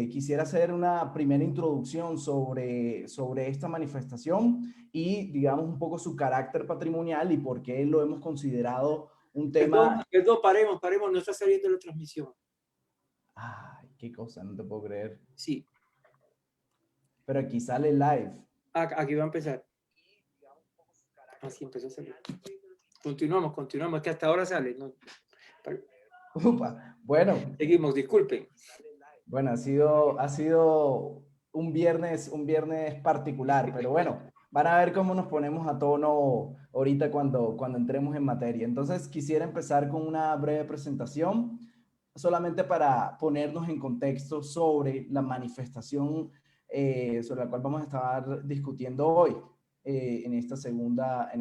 quisiera hacer una primera introducción sobre esta manifestación y, digamos, un poco su carácter patrimonial y por qué lo hemos considerado un tema. Perdón, paremos, no está saliendo la transmisión. Ay, qué cosa, no te puedo creer. Sí, Pero aquí sale live. aquí va a empezar. Así empezó a salir. Continuamos, es que hasta ahora sale. ¿No? Upa, bueno, Seguimos, disculpen. bueno, ha sido un viernes particular, pero bueno, van a ver cómo nos ponemos a tono ahorita cuando entremos en materia. Entonces, quisiera empezar con una breve presentación, solamente para ponernos en contexto sobre la manifestación sobre la cual vamos a estar discutiendo hoy en esta segunda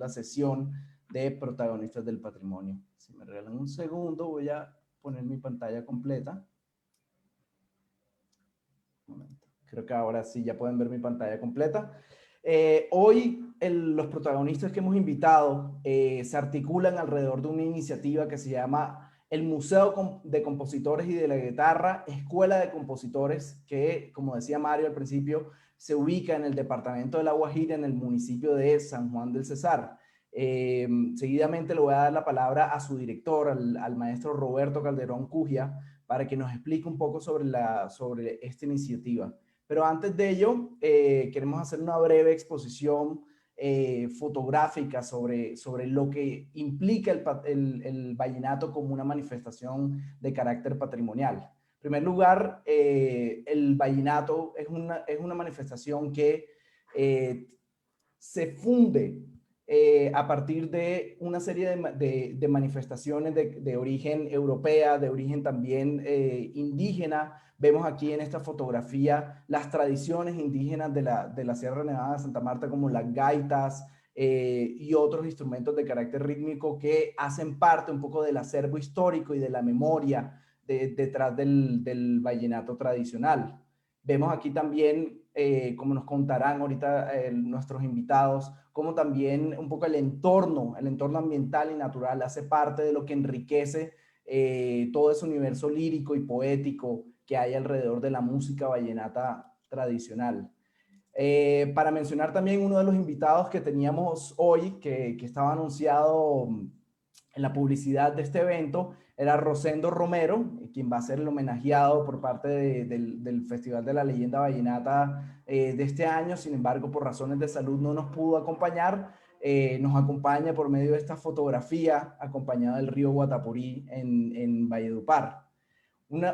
sesión de protagonistas del patrimonio. Si me regalan un segundo, voy a poner mi pantalla completa. Un momento. Creo que ahora sí ya pueden ver mi pantalla completa. Hoy los protagonistas que hemos invitado se articulan alrededor de una iniciativa que se llama el Museo de Compositores y de la Guitarra, Escuela de Compositores, que, como decía Mario al principio, se ubica en el departamento de La Guajira, en el municipio de San Juan del Cesar. Seguidamente le voy a dar la palabra a su director, al maestro Roberto Calderón Cugia, para que nos explique un poco sobre esta iniciativa. Pero antes de ello, queremos hacer una breve exposición fotográfica sobre lo que implica el vallenato como una manifestación de carácter patrimonial. En primer lugar, el vallenato es una manifestación que se funde a partir de una serie de manifestaciones de origen europea, de origen también indígena. Vemos aquí en esta fotografía las tradiciones indígenas de la Sierra Nevada de Santa Marta, como las gaitas y otros instrumentos de carácter rítmico que hacen parte un poco del acervo histórico y de la memoria detrás del vallenato tradicional. Vemos aquí también, como nos contarán ahorita nuestros invitados, cómo también un poco el entorno ambiental y natural hace parte de lo que enriquece todo ese universo lírico y poético que hay alrededor de la música vallenata tradicional. Para mencionar también uno de los invitados que teníamos hoy, que estaba anunciado en la publicidad de este evento, era Rosendo Romero, quien va a ser el homenajeado por parte del Festival de la Leyenda Vallenata de este año. Sin embargo, por razones de salud no nos pudo acompañar. Nos acompaña por medio de esta fotografía, acompañada del río Guatapurí en Valledupar.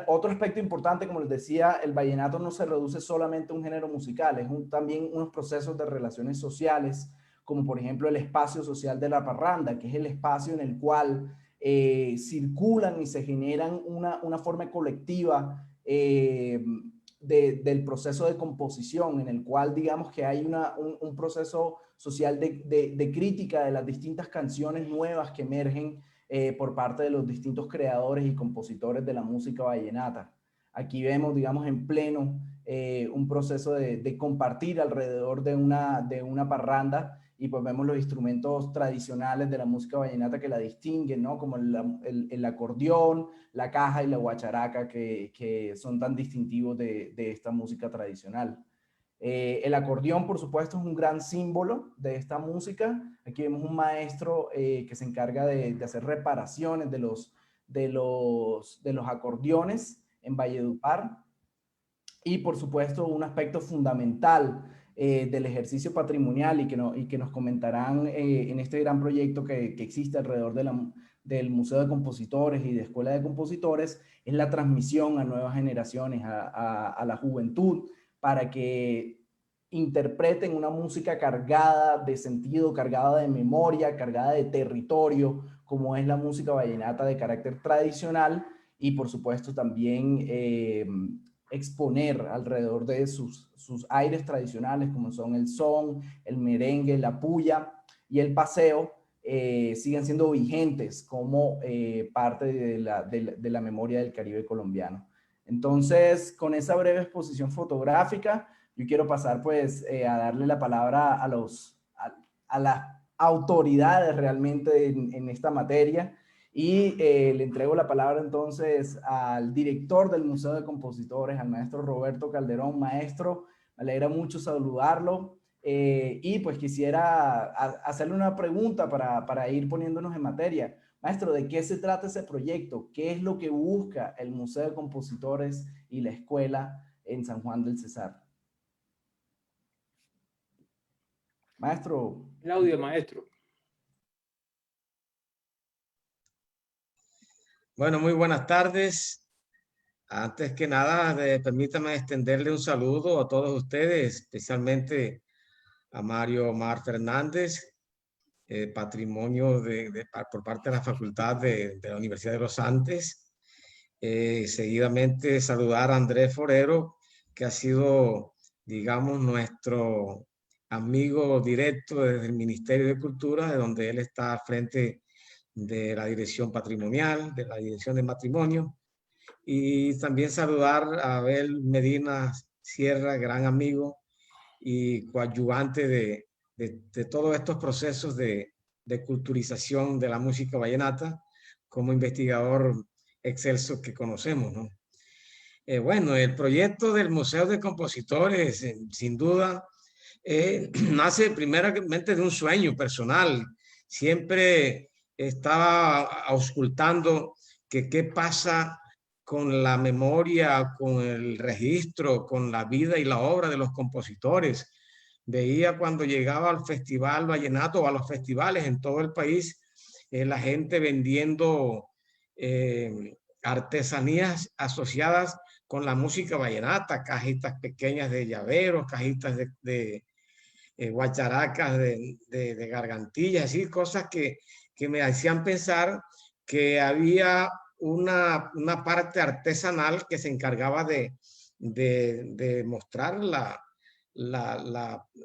Otro aspecto importante, como les decía, el vallenato no se reduce solamente a un género musical, es también unos procesos de relaciones sociales, como por ejemplo el espacio social de la parranda, que es el espacio en el cual circulan y se generan una forma colectiva del proceso de composición, en el cual digamos que hay un proceso social de crítica de las distintas canciones nuevas que emergen por parte de los distintos creadores y compositores de la música vallenata. Aquí vemos, digamos, en pleno un proceso de compartir alrededor de una parranda, y pues vemos los instrumentos tradicionales de la música vallenata que la distinguen, ¿no? Como el acordeón, la caja y la guacharaca, que son tan distintivos de esta música tradicional. El acordeón, por supuesto, es un gran símbolo de esta música. Aquí vemos un maestro que se encarga de hacer reparaciones de los acordeones en Valledupar. Y, por supuesto, un aspecto fundamental del ejercicio patrimonial y que nos comentarán en este gran proyecto que existe alrededor del Museo de Compositores y de Escuela de Compositores, es la transmisión a nuevas generaciones, a la juventud, para que interpreten una música cargada de sentido, cargada de memoria, cargada de territorio, como es la música vallenata de carácter tradicional, y por supuesto también exponer alrededor de sus aires tradicionales, como son el son, el merengue, la puya y el paseo, siguen siendo vigentes como parte de la memoria del Caribe colombiano. Entonces, con esa breve exposición fotográfica, yo quiero pasar pues a darle la palabra a las autoridades realmente en esta materia, Y le entrego la palabra entonces al director del Museo de Compositores, al maestro Roberto Calderón. Maestro, me alegra mucho saludarlo. Y pues quisiera hacerle una pregunta para ir poniéndonos en materia. Maestro, ¿de qué se trata ese proyecto? ¿Qué es lo que busca el Museo de Compositores y la escuela en San Juan del Cesar? Maestro. El audio, maestro. Bueno, muy buenas tardes. Antes que nada, permítame extenderle un saludo a todos ustedes, especialmente a Mario Omar Fernández, patrimonio por parte de la Facultad de la Universidad de los Andes. Seguidamente saludar a Andrés Forero, que ha sido, digamos, nuestro amigo directo desde el Ministerio de Cultura, de donde él está al frente de la dirección patrimonial, de la dirección de matrimonio. Y también saludar a Abel Medina Sierra, gran amigo y coadyuvante de todos estos procesos de culturización de la música vallenata, como investigador excelso que conocemos, ¿no? Bueno, el proyecto del Museo de Compositores, sin duda, nace primeramente de un sueño personal. Siempre estaba auscultando que qué pasa con la memoria, con el registro, con la vida y la obra de los compositores. Veía cuando llegaba al Festival Vallenato o a los festivales en todo el país, la gente vendiendo artesanías asociadas con la música vallenata, cajitas pequeñas de llaveros, cajitas de guacharacas, de gargantillas, así, cosas que me hacían pensar que había una parte artesanal que se encargaba de mostrar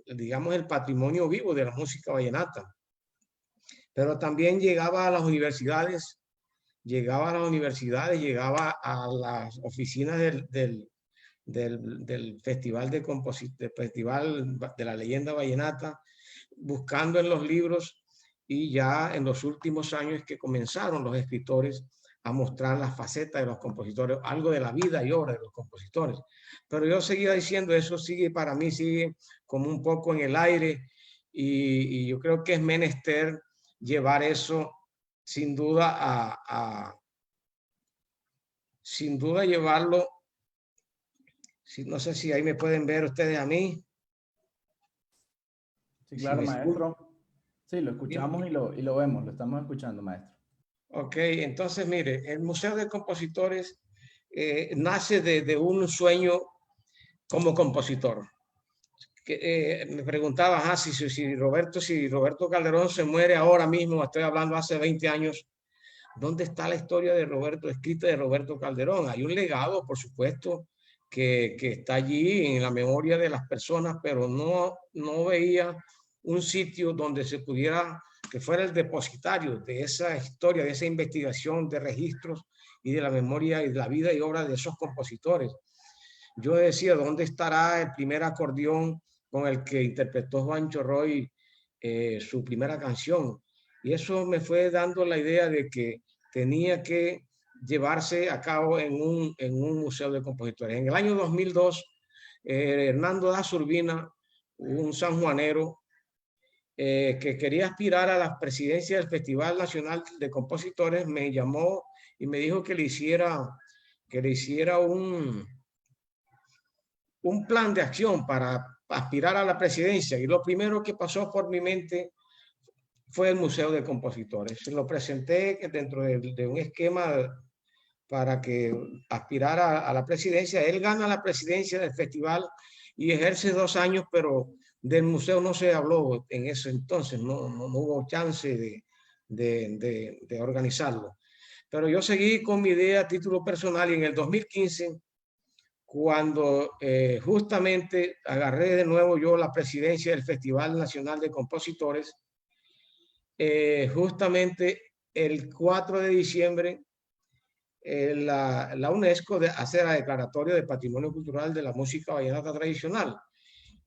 digamos, el patrimonio vivo de la música vallenata. Pero también llegaba a las universidades, llegaba a las oficinas del Festival del Festival de la Leyenda Vallenata, buscando en los libros, y ya en los últimos años que comenzaron los escritores a mostrar las facetas de los compositores, algo de la vida y obra de los compositores. Pero yo seguía diciendo, eso sigue para mí, sigue como un poco en el aire, y yo creo que es menester llevar eso sin duda sin duda llevarlo. No sé si ahí me pueden ver ustedes a mí. Sí, claro, maestro. Sí, lo escuchamos y lo vemos, lo estamos escuchando, maestro. Ok, entonces mire, el Museo de Compositores nace de un sueño como compositor. Me preguntaba si Roberto Calderón se muere ahora mismo, estoy hablando hace 20 años, ¿dónde está la historia de Roberto, escrita de Roberto Calderón? Hay un legado, por supuesto, que está allí en la memoria de las personas, pero no veía un sitio donde se pudiera, que fuera el depositario de esa historia, de esa investigación, de registros y de la memoria y de la vida y obra de esos compositores. Yo decía, ¿dónde estará el primer acordeón con el que interpretó Juancho Roy su primera canción? Y eso me fue dando la idea de que tenía que llevarse a cabo en un museo de compositores. En el año 2002, Hernando da Urbina, un sanjuanero que quería aspirar a la presidencia del Festival Nacional de Compositores, me llamó y me dijo que le hiciera un plan de acción para aspirar a la presidencia. Y lo primero que pasó por mi mente fue el Museo de Compositores. Lo presenté dentro de un esquema para que aspirara a la presidencia. Él gana la presidencia del festival y ejerce 2 años, pero del museo no se habló en ese entonces, no hubo chance de organizarlo. Pero yo seguí con mi idea a título personal, y en el 2015, cuando justamente agarré de nuevo yo la presidencia del Festival Nacional de Compositores, justamente el 4 de diciembre, la UNESCO hace la declaratoria de Patrimonio Cultural de la Música Vallenata Tradicional.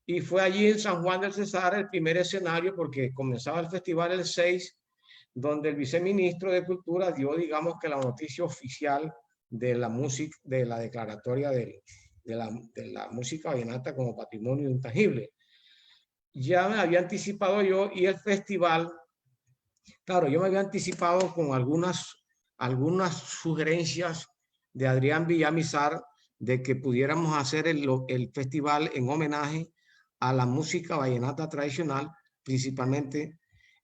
Y fue allí en San Juan del Cesar el primer escenario, porque comenzaba el festival el 6 donde el viceministro de Cultura dio, digamos, que la noticia oficial de la música, de la declaratoria de la música vallenata como patrimonio intangible. Ya me había anticipado yo, y el festival, claro, yo me había anticipado con algunas sugerencias de Adrián Villamizar de que pudiéramos hacer el festival en homenaje a la música vallenata tradicional, principalmente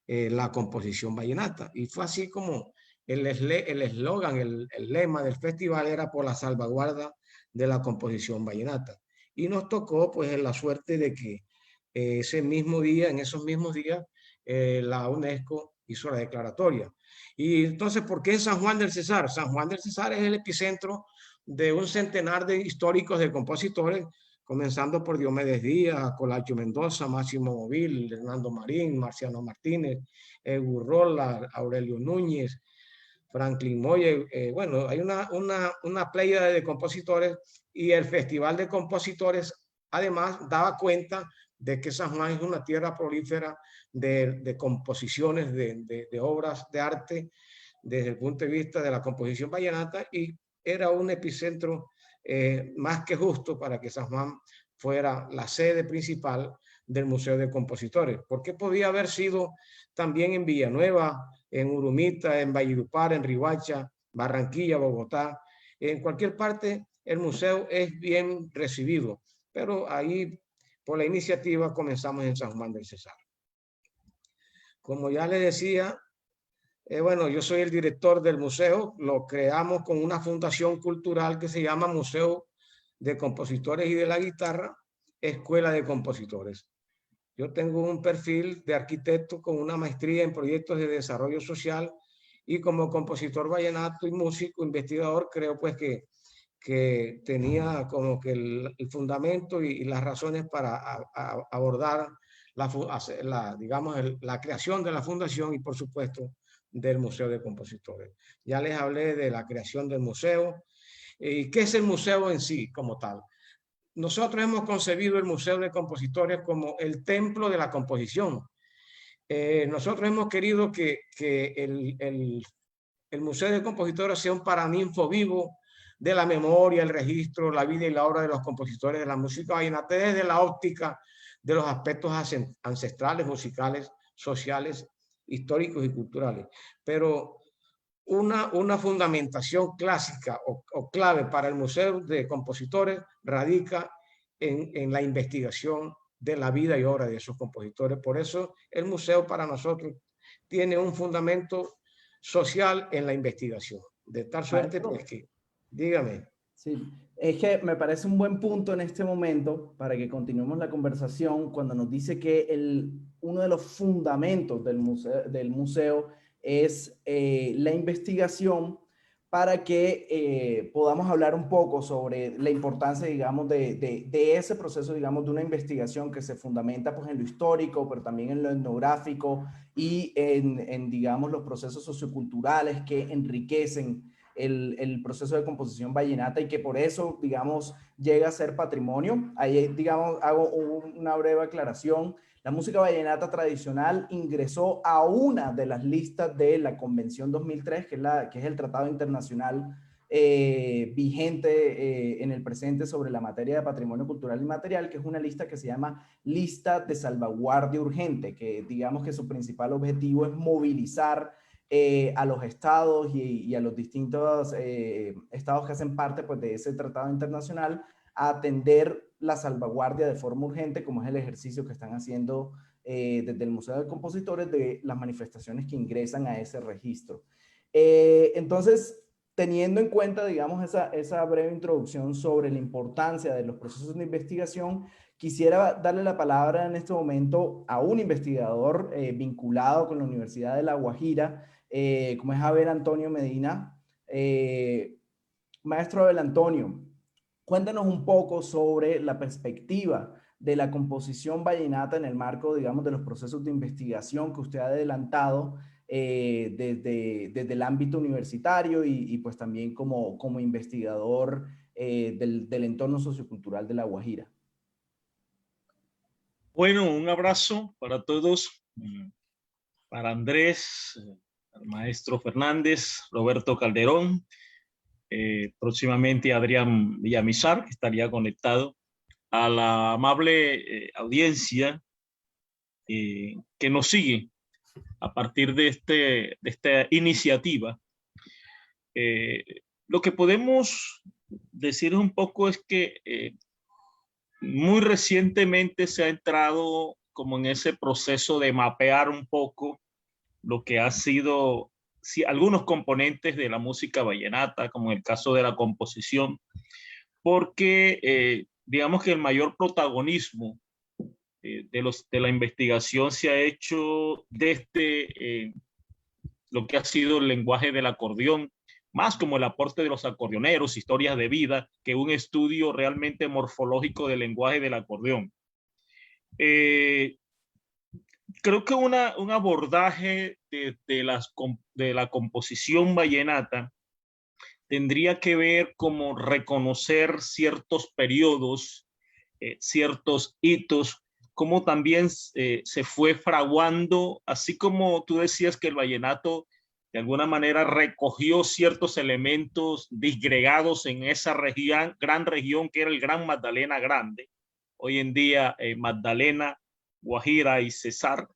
la composición vallenata. Y fue así como el eslogan, el lema del festival era por la salvaguarda de la composición vallenata. Y nos tocó pues la suerte de que ese mismo día, en esos mismos días, la UNESCO hizo la declaratoria. Y entonces, ¿por qué San Juan del Cesar? San Juan del Cesar es el epicentro de un centenar de históricos de compositores, comenzando por Diomedes Díaz, Colacho Mendoza, Máximo Móvil, Hernando Marín, Marciano Martínez, Gurrola, Aurelio Núñez, Franklin Moye. Bueno, hay una pléyade de compositores, y el Festival de Compositores además daba cuenta de que San Juan es una tierra prolífera de composiciones, de obras de arte desde el punto de vista de la composición vallenata, y era un epicentro más que justo para que San Juan fuera la sede principal del Museo de Compositores, porque podía haber sido también en Villanueva, en Urumita, en Valledupar, en Riohacha, Barranquilla, Bogotá. En cualquier parte el museo es bien recibido, pero ahí por la iniciativa comenzamos en San Juan del Cesar. Como ya les decía, bueno, yo soy el director del museo. Lo creamos con una fundación cultural que se llama Museo de Compositores y de la Guitarra, Escuela de Compositores. Yo tengo un perfil de arquitecto con una maestría en proyectos de desarrollo social, y como compositor vallenato y músico investigador creo pues que tenía como que el fundamento y las razones para abordar digamos, la creación de la fundación y por supuesto del Museo de Compositores. Ya les hablé de la creación del museo. ¿Y qué es el museo en sí como tal? Nosotros hemos concebido el Museo de Compositores como el templo de la composición. Nosotros hemos querido que el Museo de Compositores sea un paraninfo vivo de la memoria, el registro, la vida y la obra de los compositores de la música vallenata desde la óptica de los aspectos ancestrales, musicales, sociales, históricos y culturales. Pero una fundamentación clásica o clave para el Museo de Compositores radica en la investigación de la vida y obra de esos compositores. Por eso el museo para nosotros tiene un fundamento social en la investigación. De tal suerte, pues que, dígame. Sí, es que me parece un buen punto en este momento para que continuemos la conversación cuando nos dice que uno de los fundamentos del museo es la investigación, para que podamos hablar un poco sobre la importancia, digamos, de ese proceso, digamos, de una investigación que se fundamenta pues en lo histórico, pero también en lo etnográfico y digamos, los procesos socioculturales que enriquecen el proceso de composición vallenata, y que por eso, digamos, llega a ser patrimonio. Ahí, digamos, hago una breve aclaración. La música vallenata tradicional ingresó a una de las listas de la Convención 2003, que es el tratado internacional vigente en el presente sobre la materia de patrimonio cultural inmaterial, que es una lista que se llama Lista de Salvaguardia Urgente, que digamos que su principal objetivo es movilizar a los estados y a los distintos estados que hacen parte pues, de ese tratado internacional, a atender la salvaguardia de forma urgente, como es el ejercicio que están haciendo desde el Museo de Compositores de las manifestaciones que ingresan a ese registro. Entonces, teniendo en cuenta, digamos, esa breve introducción sobre la importancia de los procesos de investigación, quisiera darle la palabra en este momento a un investigador vinculado con la Universidad de La Guajira, como es Abel Antonio Medina. Maestro Abel Antonio, cuéntanos un poco sobre la perspectiva de la composición vallenata en el marco, digamos, de los procesos de investigación que usted ha adelantado desde el ámbito universitario y pues también como investigador del entorno sociocultural de La Guajira. Bueno, un abrazo para todos, para Andrés, al maestro Fernández, Roberto Calderón, próximamente Adrián Villamizar, que estaría conectado, a la amable audiencia que nos sigue a partir de esta iniciativa. Lo que podemos decir un poco es que muy recientemente se ha entrado como en ese proceso de mapear un poco lo que ha sido algunos componentes de la música vallenata, como en el caso de la composición, porque digamos que el mayor protagonismo de la investigación se ha hecho desde lo que ha sido el lenguaje del acordeón, más como el aporte de los acordeoneros, historias de vida, que un estudio realmente morfológico del lenguaje del acordeón. Creo que un abordaje de la composición vallenata tendría que ver como reconocer ciertos periodos, ciertos hitos, como también se fue fraguando, así como tú decías que el vallenato de alguna manera recogió ciertos elementos disgregados en esa región, gran región que era el Gran Magdalena Grande, hoy en día Magdalena, Guajira y Cesar.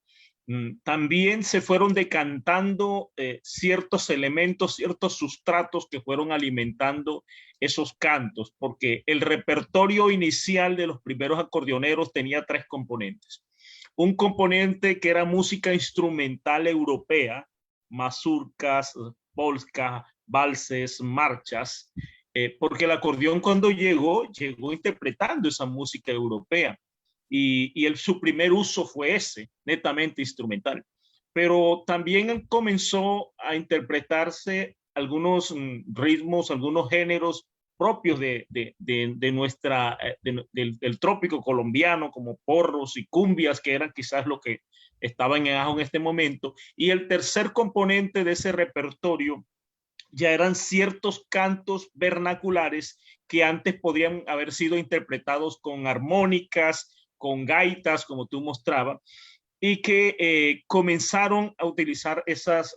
También se fueron decantando ciertos elementos, ciertos sustratos que fueron alimentando esos cantos, porque el repertorio inicial de los primeros acordeoneros tenía tres componentes. Un componente que era música instrumental europea, mazurcas, polskas, valses, marchas, porque el acordeón cuando llegó interpretando esa música europea. Y su primer uso fue ese, netamente instrumental. Pero también comenzó a interpretarse algunos ritmos, algunos géneros propios del trópico colombiano, como porros y cumbias, que eran quizás lo que estaba en auge en este momento. Y el tercer componente de ese repertorio ya eran ciertos cantos vernaculares que antes podrían haber sido interpretados con armónicas, con gaitas, como tú mostrabas, y que comenzaron a utilizar esas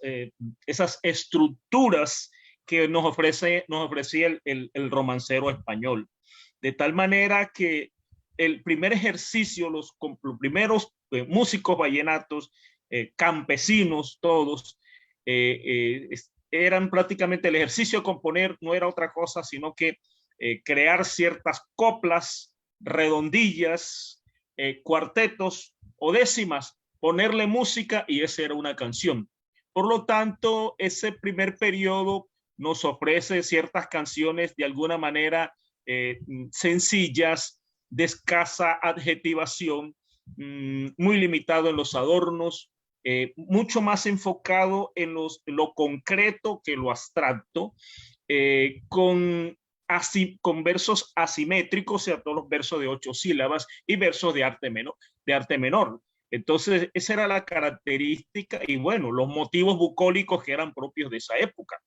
estructuras que nos ofrecía el romancero español. De tal manera que el primer ejercicio, los primeros músicos vallenatos, campesinos todos, eran prácticamente el ejercicio de componer, no era otra cosa sino que crear ciertas coplas, redondillas, cuartetos o décimas, ponerle música y esa era una canción. Por lo tanto, ese primer periodo nos ofrece ciertas canciones de alguna manera sencillas, de escasa adjetivación, muy limitado en los adornos, mucho más enfocado en lo concreto que lo abstracto, con versos asimétricos, o sea, todos los versos de 8 sílabas y versos de arte menor. Entonces, esa era la característica y bueno, los motivos bucólicos que eran propios de esa época,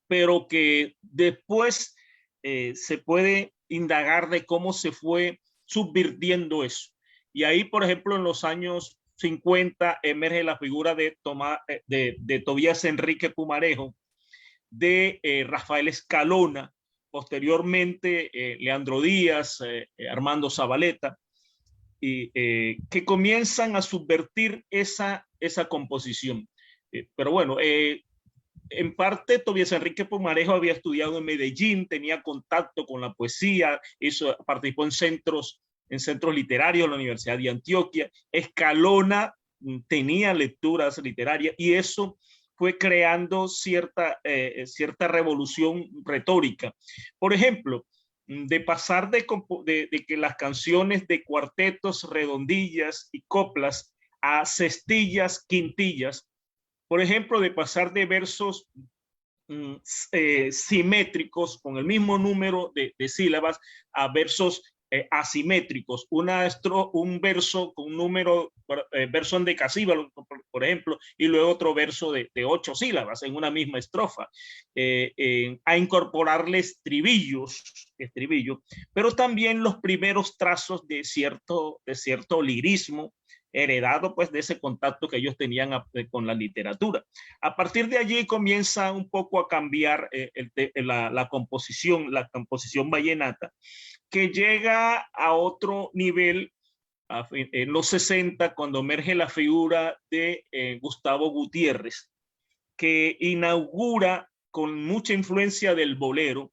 pero que después se puede indagar de cómo se fue subvirtiendo eso. Y ahí, por ejemplo, en los años 50 emerge la figura de Tobías Enrique Pumarejo, de Rafael Escalona, posteriormente Leandro Díaz, Armando Zabaleta, y que comienzan a subvertir esa composición. Pero bueno, en parte Tobías Enrique Pumarejo había estudiado en Medellín, tenía contacto con la poesía, participó en centros literarios de la Universidad de Antioquia. Escalona tenía lecturas literarias y eso fue creando cierta revolución retórica. Por ejemplo, de pasar de que las canciones de cuartetos, redondillas y coplas a cestillas, quintillas, por ejemplo, de pasar de versos simétricos con el mismo número de sílabas a versos asimétricos, un verso con un número, verso endecasílabo, por ejemplo, y luego otro verso de 8 sílabas en una misma estrofa, a incorporarle estribillos, pero también los primeros trazos de cierto lirismo, heredado pues de ese contacto que ellos tenían con la literatura. A partir de allí comienza un poco a cambiar la composición vallenata, que llega a otro nivel en los 60, cuando emerge la figura de Gustavo Gutiérrez, que inaugura, con mucha influencia del bolero,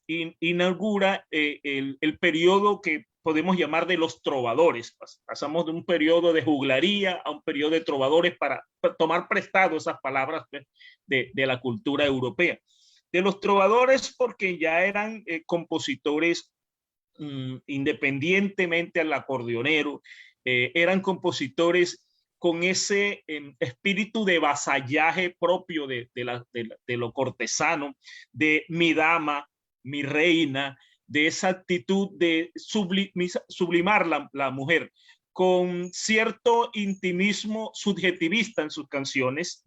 inaugura el periodo que podemos llamar de los trovadores. Pasamos de un periodo de juglaría a un periodo de trovadores para tomar prestado esas palabras de la cultura europea. De los trovadores, porque ya eran compositores independientemente al acordeonero, eran compositores con ese espíritu de vasallaje propio de lo cortesano, de mi dama, mi reina, de esa actitud de sublimar la mujer, con cierto intimismo subjetivista en sus canciones,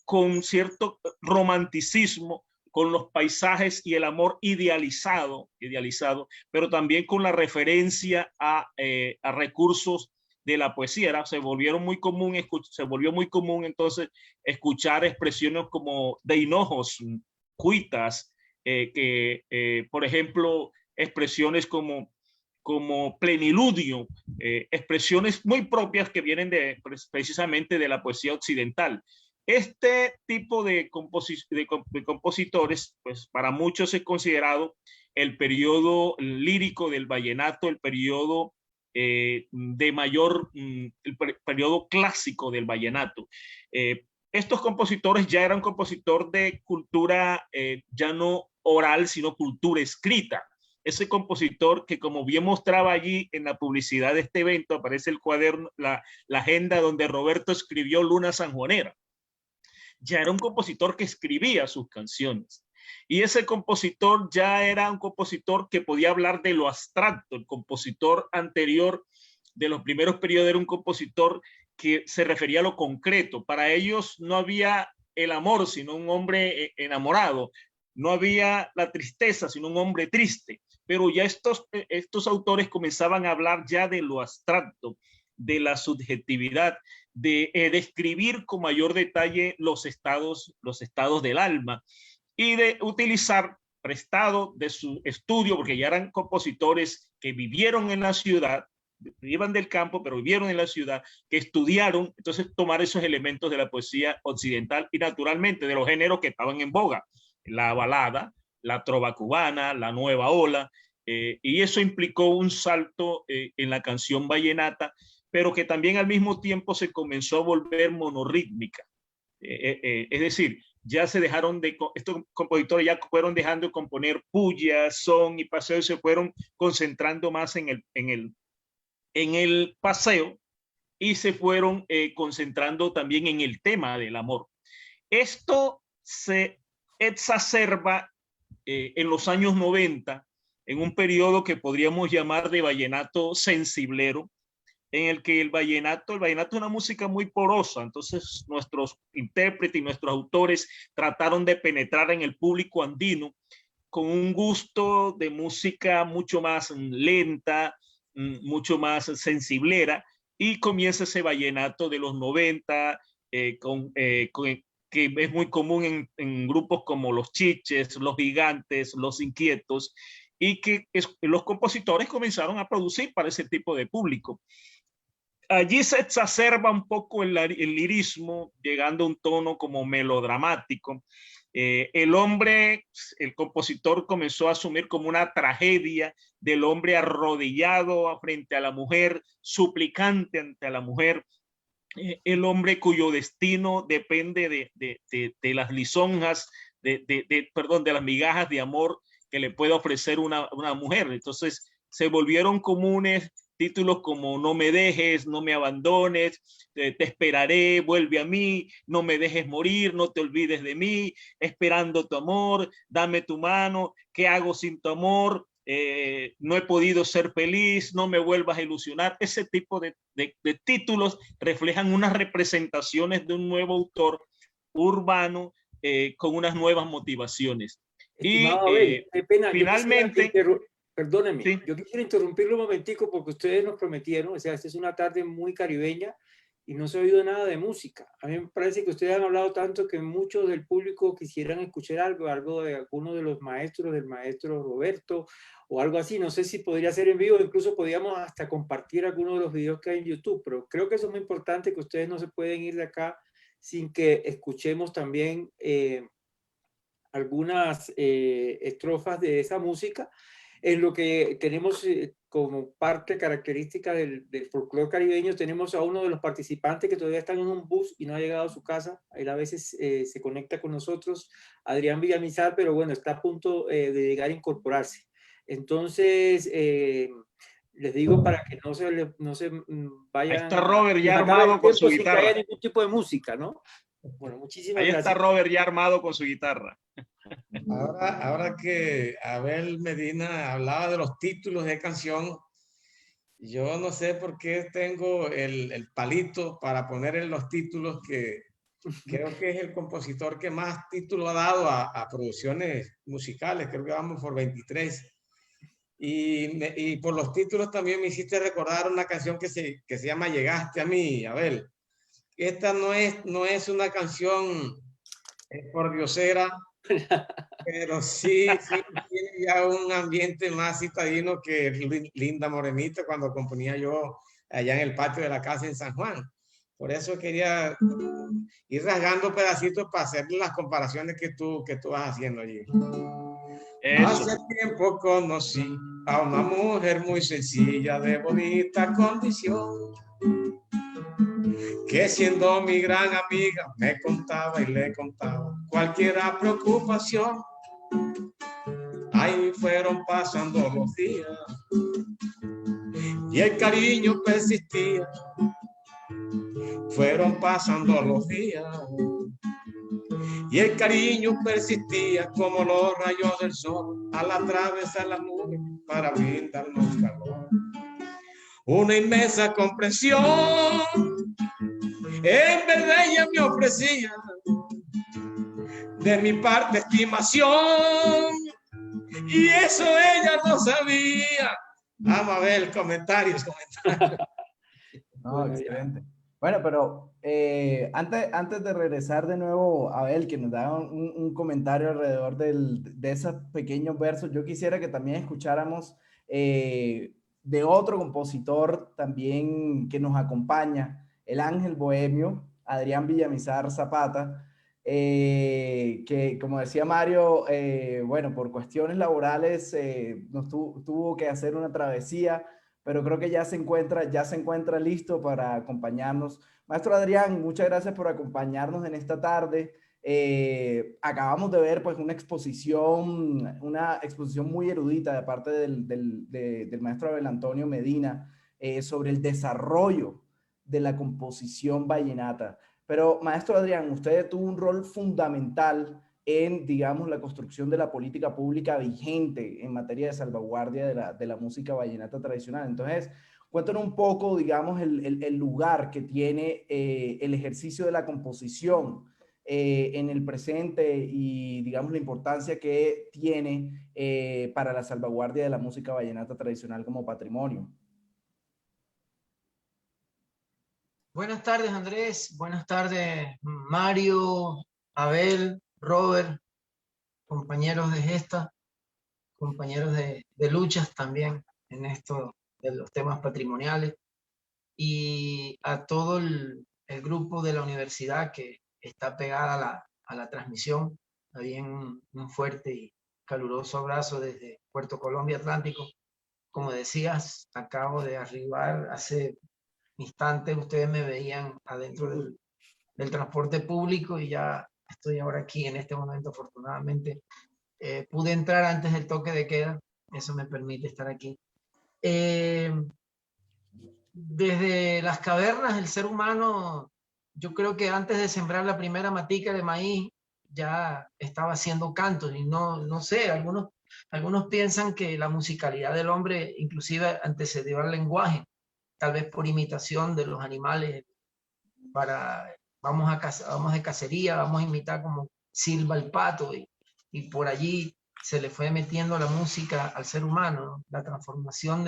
con cierto romanticismo, con los paisajes y el amor idealizado, pero también con la referencia a recursos de la poesía. Se volvió muy común entonces escuchar expresiones como de hinojos, cuitas, por ejemplo, expresiones como pleniludio, expresiones muy propias que vienen precisamente de la poesía occidental. Este tipo de compositores, pues para muchos es considerado el periodo lírico del vallenato, el periodo el periodo clásico del vallenato. Estos compositores ya eran compositor de cultura ya no oral, sino cultura escrita. Ese compositor que, como bien mostraba allí en la publicidad de este evento, aparece el cuaderno, la agenda donde Roberto escribió Luna Sanjuanera. Ya era un compositor que escribía sus canciones. Y ese compositor ya era un compositor que podía hablar de lo abstracto. El compositor anterior de los primeros periodos era un compositor que se refería a lo concreto. Para ellos no había el amor, sino un hombre enamorado. No había la tristeza, sino un hombre triste. Pero ya estos autores comenzaban a hablar ya de lo abstracto, de la subjetividad, de describir con mayor detalle los estados del alma y de utilizar prestado de su estudio, porque ya eran compositores que vivieron en la ciudad, iban del campo, pero vivieron en la ciudad, que estudiaron, entonces tomar esos elementos de la poesía occidental y naturalmente de los géneros que estaban en boga, la balada, la trova cubana, la nueva ola, y eso implicó un salto en la canción vallenata, pero que también al mismo tiempo se comenzó a volver monorrítmica. Es decir, ya se dejaron estos compositores ya fueron dejando de componer puya, son y paseo, y se fueron concentrando más en el paseo y se fueron concentrando también en el tema del amor. Esto se exacerba en los años 90, en un periodo que podríamos llamar de vallenato sensiblero, en el que el vallenato es una música muy porosa. Entonces nuestros intérpretes y nuestros autores trataron de penetrar en el público andino con un gusto de música mucho más lenta, mucho más sensiblera, y comienza ese vallenato de los 90 que es muy común en grupos como Los Chiches, Los Gigantes, Los Inquietos, y que los compositores comenzaron a producir para ese tipo de público. Allí se exacerba un poco el lirismo, llegando a un tono como melodramático. El compositor comenzó a asumir como una tragedia del hombre arrodillado frente a la mujer, suplicante ante la mujer, el hombre cuyo destino depende de las lisonjas, de las migajas de amor que le puede ofrecer una mujer. Entonces se volvieron comunes títulos como No me dejes, no me abandones, te esperaré, vuelve a mí, no me dejes morir, no te olvides de mí, esperando tu amor, dame tu mano, ¿qué hago sin tu amor? no he podido ser feliz, no me vuelvas a ilusionar. Ese tipo de títulos reflejan unas representaciones de un nuevo autor urbano con unas nuevas motivaciones. Estimado Abel, qué pena. Finalmente, perdóneme, sí. Yo quisiera interrumpirlo un momentico porque ustedes nos prometieron, o sea, esta es una tarde muy caribeña y no se ha oído nada de música. A mí me parece que ustedes han hablado tanto que muchos del público quisieran escuchar algo de alguno de los maestros, del maestro Roberto o algo así. No sé si podría ser en vivo, incluso podríamos hasta compartir algunos de los videos que hay en YouTube, pero creo que eso es muy importante, que ustedes no se pueden ir de acá sin que escuchemos también algunas estrofas de esa música, en lo que tenemos como parte característica del folclore caribeño. Tenemos a uno de los participantes que todavía está en un bus y no ha llegado a su casa. Él a veces se conecta con nosotros, Adrián Villamizar, pero bueno, está a punto de llegar a incorporarse. Entonces, les digo para que no se vayan. Ahí está Robert ya armado con su guitarra. Sin que haya ningún tipo de música, ¿no? Bueno, muchísimas gracias. Ahí está Robert ya armado con su guitarra. Ahora que Abel Medina hablaba de los títulos de canción, yo no sé por qué tengo el palito para poner en los títulos, que creo que es el compositor que más títulos ha dado a producciones musicales. Creo que vamos por 23. Y por los títulos también me hiciste recordar una canción que se llama Llegaste a mí, Abel. Esta no es una canción pordiosera, pero sí tiene ya un ambiente más citadino que Linda Morenita cuando componía yo allá en el patio de la casa en San Juan. Por eso quería ir rasgando pedacitos para hacer las comparaciones que tú vas haciendo allí. Eso. Hace tiempo conocí a una mujer muy sencilla, de bonita condición, que siendo mi gran amiga me contaba y le contaba cualquier preocupación. Ahí fueron pasando los días y el cariño persistía. Fueron pasando los días y el cariño persistía como los rayos del sol al atravesar la nube para brindarnos calor. Una inmensa comprensión en verdad ella me ofrecía, de mi parte estimación, y eso ella no sabía. Vamos a ver comentarios. No, excelente. Bueno, pero antes de regresar de nuevo, Abel, que nos da un comentario alrededor de esos pequeños versos, yo quisiera que también escucháramos de otro compositor también que nos acompaña, el Ángel Bohemio, Adrián Villamizar Zapata, que como decía Mario, bueno, por cuestiones laborales tuvo que hacer una travesía, pero creo que ya se encuentra listo para acompañarnos. Maestro Adrián, muchas gracias por acompañarnos en esta tarde. Acabamos de ver pues una exposición muy erudita de parte del maestro Abel Antonio Medina sobre el desarrollo de la composición vallenata. Pero, maestro Adrián, usted tuvo un rol fundamental en, digamos, la construcción de la política pública vigente en materia de salvaguardia de la música vallenata tradicional. Entonces, cuéntanos un poco, digamos, el lugar que tiene el ejercicio de la composición en el presente y, digamos, la importancia que tiene para la salvaguardia de la música vallenata tradicional como patrimonio. Buenas tardes, Andrés. Buenas tardes, Mario, Abel, Robert, compañeros de gesta, compañeros de luchas también en esto de los temas patrimoniales, y a todo el grupo de la universidad que está pegada a la transmisión. También un fuerte y caluroso abrazo desde Puerto Colombia Atlántico. Como decías, acabo de arribar hace instantes, ustedes me veían adentro del transporte público y ya estoy ahora aquí en este momento. Afortunadamente pude entrar antes del toque de queda, eso me permite estar aquí. Desde las cavernas el ser humano, yo creo que antes de sembrar la primera matica de maíz ya estaba haciendo cantos, y no sé, algunos Algunos piensan que la musicalidad del hombre inclusive antecedió al lenguaje, tal vez por imitación de los animales, vamos de cacería, vamos a imitar como silba el pato, y por allí se le fue metiendo la música al ser humano, ¿no? La transformación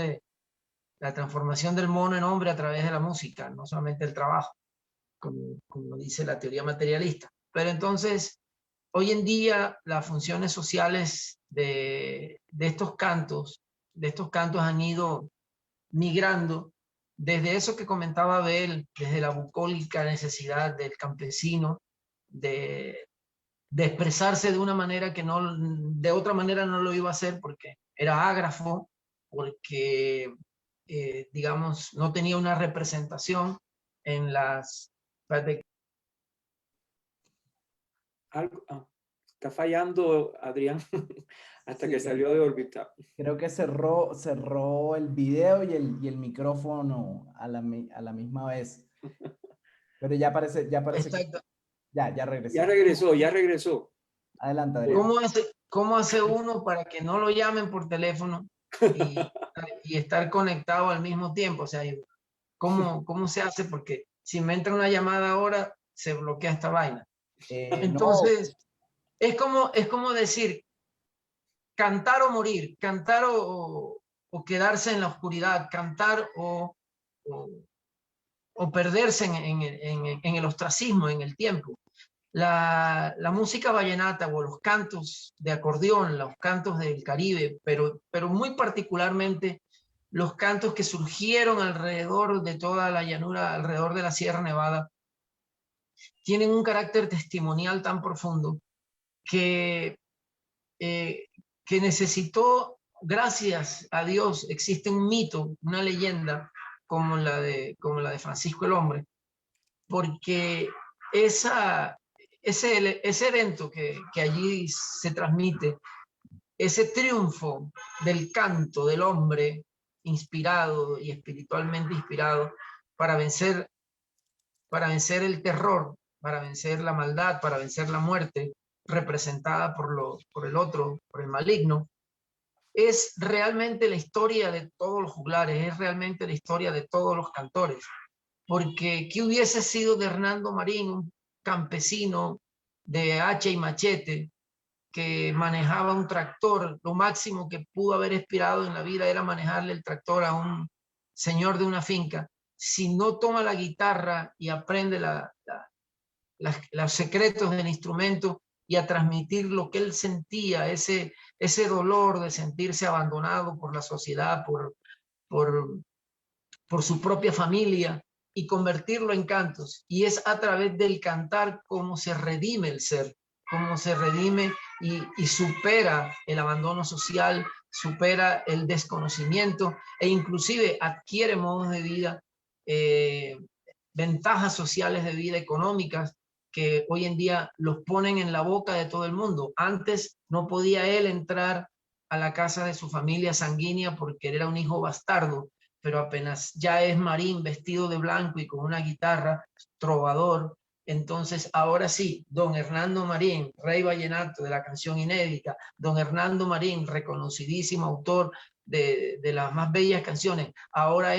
del mono en hombre a través de la música, no solamente el trabajo, como dice la teoría materialista. Pero entonces, hoy en día las funciones sociales de estos cantos han ido migrando desde eso que comentaba Abel, desde la bucólica necesidad del campesino de expresarse de una manera que de otra manera no lo iba a hacer porque era ágrafo, porque, digamos, no tenía una representación en las... Está fallando, Adrián, hasta que salió de órbita. Creo que cerró el video y el micrófono a la misma vez. Pero ya parece Exacto. Ya regresó. Ya regresó. Adelante, Adrián. ¿Cómo hace uno para que no lo llamen por teléfono y estar conectado al mismo tiempo? O sea, ¿cómo se hace? Porque si me entra una llamada ahora, se bloquea esta vaina. Entonces, es como decir, cantar o morir, cantar o quedarse en la oscuridad, cantar o perderse en el ostracismo, en el tiempo. La música vallenata o los cantos de acordeón, los cantos del Caribe, pero muy particularmente los cantos que surgieron alrededor de toda la llanura, alrededor de la Sierra Nevada, tienen un carácter testimonial tan profundo que necesitó, gracias a Dios, existe un mito, una leyenda como la de Francisco el Hombre, porque ese evento que allí se transmite, ese triunfo del canto del hombre inspirado y espiritualmente inspirado para vencer el terror, para vencer la maldad, para vencer la muerte, representada por el otro, por el maligno, es realmente la historia de todos los juglares, es realmente la historia de todos los cantores. Porque ¿qué hubiese sido de Hernando Marín, un campesino de hacha y machete, que manejaba un tractor? Lo máximo que pudo haber aspirado en la vida era manejarle el tractor a un señor de una finca. Si no toma la guitarra y aprende los secretos del instrumento y a transmitir lo que él sentía, ese dolor de sentirse abandonado por la sociedad, por su propia familia, y convertirlo en cantos. Y es a través del cantar cómo se redime el ser, cómo se redime y supera el abandono social, supera el desconocimiento e inclusive adquiere modos de vida, ventajas sociales de vida económicas que hoy en día los ponen en la boca de todo el mundo. Antes no podía él entrar a la casa de su familia sanguínea porque era un hijo bastardo, pero apenas ya es Marín vestido de blanco y con una guitarra, trovador, entonces ahora sí, don Hernando Marín, rey vallenato de la canción inédita, don Hernando Marín, reconocidísimo autor de las más bellas canciones, ahora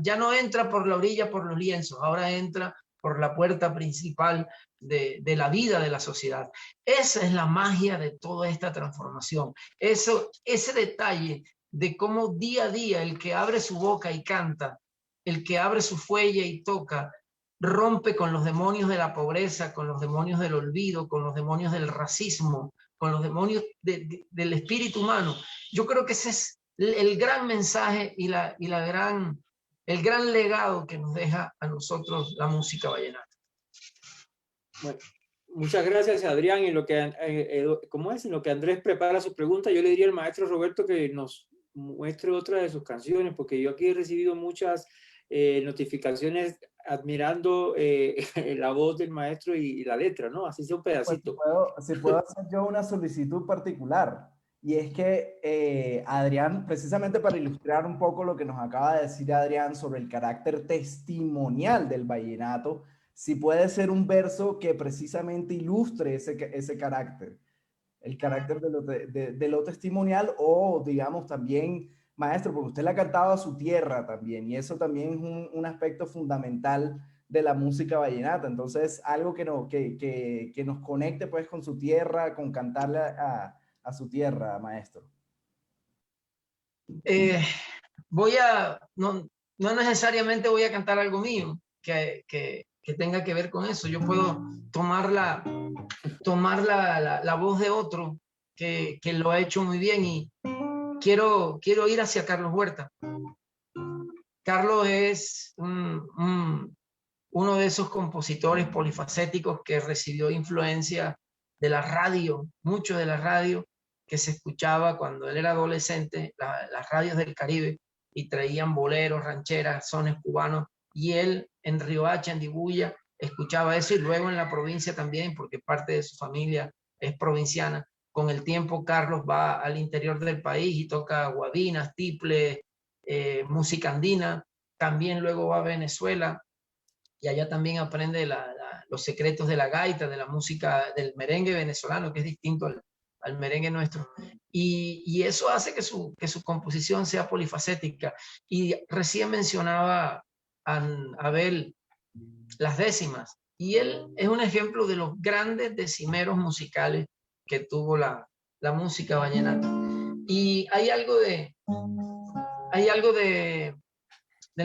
ya no entra por la orilla, por los lienzos, ahora entra por la puerta principal de la vida de la sociedad. Esa es la magia de toda esta transformación. Ese detalle de cómo día a día el que abre su boca y canta, el que abre su fuelle y toca, rompe con los demonios de la pobreza, con los demonios del olvido, con los demonios del racismo, con los demonios del espíritu humano. Yo creo que ese es el gran mensaje y el gran legado que nos deja a nosotros la música vallenata. Bueno, muchas gracias, Adrián. En lo que, ¿cómo es? En lo que Andrés prepara su pregunta, yo le diría al maestro Roberto que nos muestre otra de sus canciones, porque yo aquí he recibido muchas notificaciones admirando la voz del maestro y la letra, ¿no? Así sea un pedacito. Pues si puedo hacer yo una solicitud particular, y es que Adrián, precisamente para ilustrar un poco lo que nos acaba de decir Adrián sobre el carácter testimonial del vallenato, si puede ser un verso que precisamente ilustre ese carácter. el carácter de lo testimonial o, digamos, también, maestro, porque usted le ha cantado a su tierra también, y eso también es un aspecto fundamental de la música vallenata. Entonces, algo que nos conecte pues con su tierra, con cantarle a su tierra, maestro. No necesariamente voy a cantar algo mío que tenga que ver con eso. Yo puedo tomar la voz de otro que lo ha hecho muy bien, y quiero ir hacia Carlos Huerta. Carlos es uno de esos compositores polifacéticos que recibió influencia de la radio, mucho de la radio que se escuchaba cuando él era adolescente, las radios del Caribe, y traían boleros, rancheras, sones cubanos, y él en Riohacha, en Dibuya, escuchaba eso, y luego en la provincia también, porque parte de su familia es provinciana. Con el tiempo Carlos va al interior del país y toca guabinas, tiples, música andina. También luego va a Venezuela y allá también aprende los secretos de la gaita, de la música, del merengue venezolano, que es distinto al merengue nuestro. Y eso hace que su composición sea polifacética. Y recién mencionaba a Abel las décimas, y él es un ejemplo de los grandes decimeros musicales que tuvo la música vallenata. Y hay algo del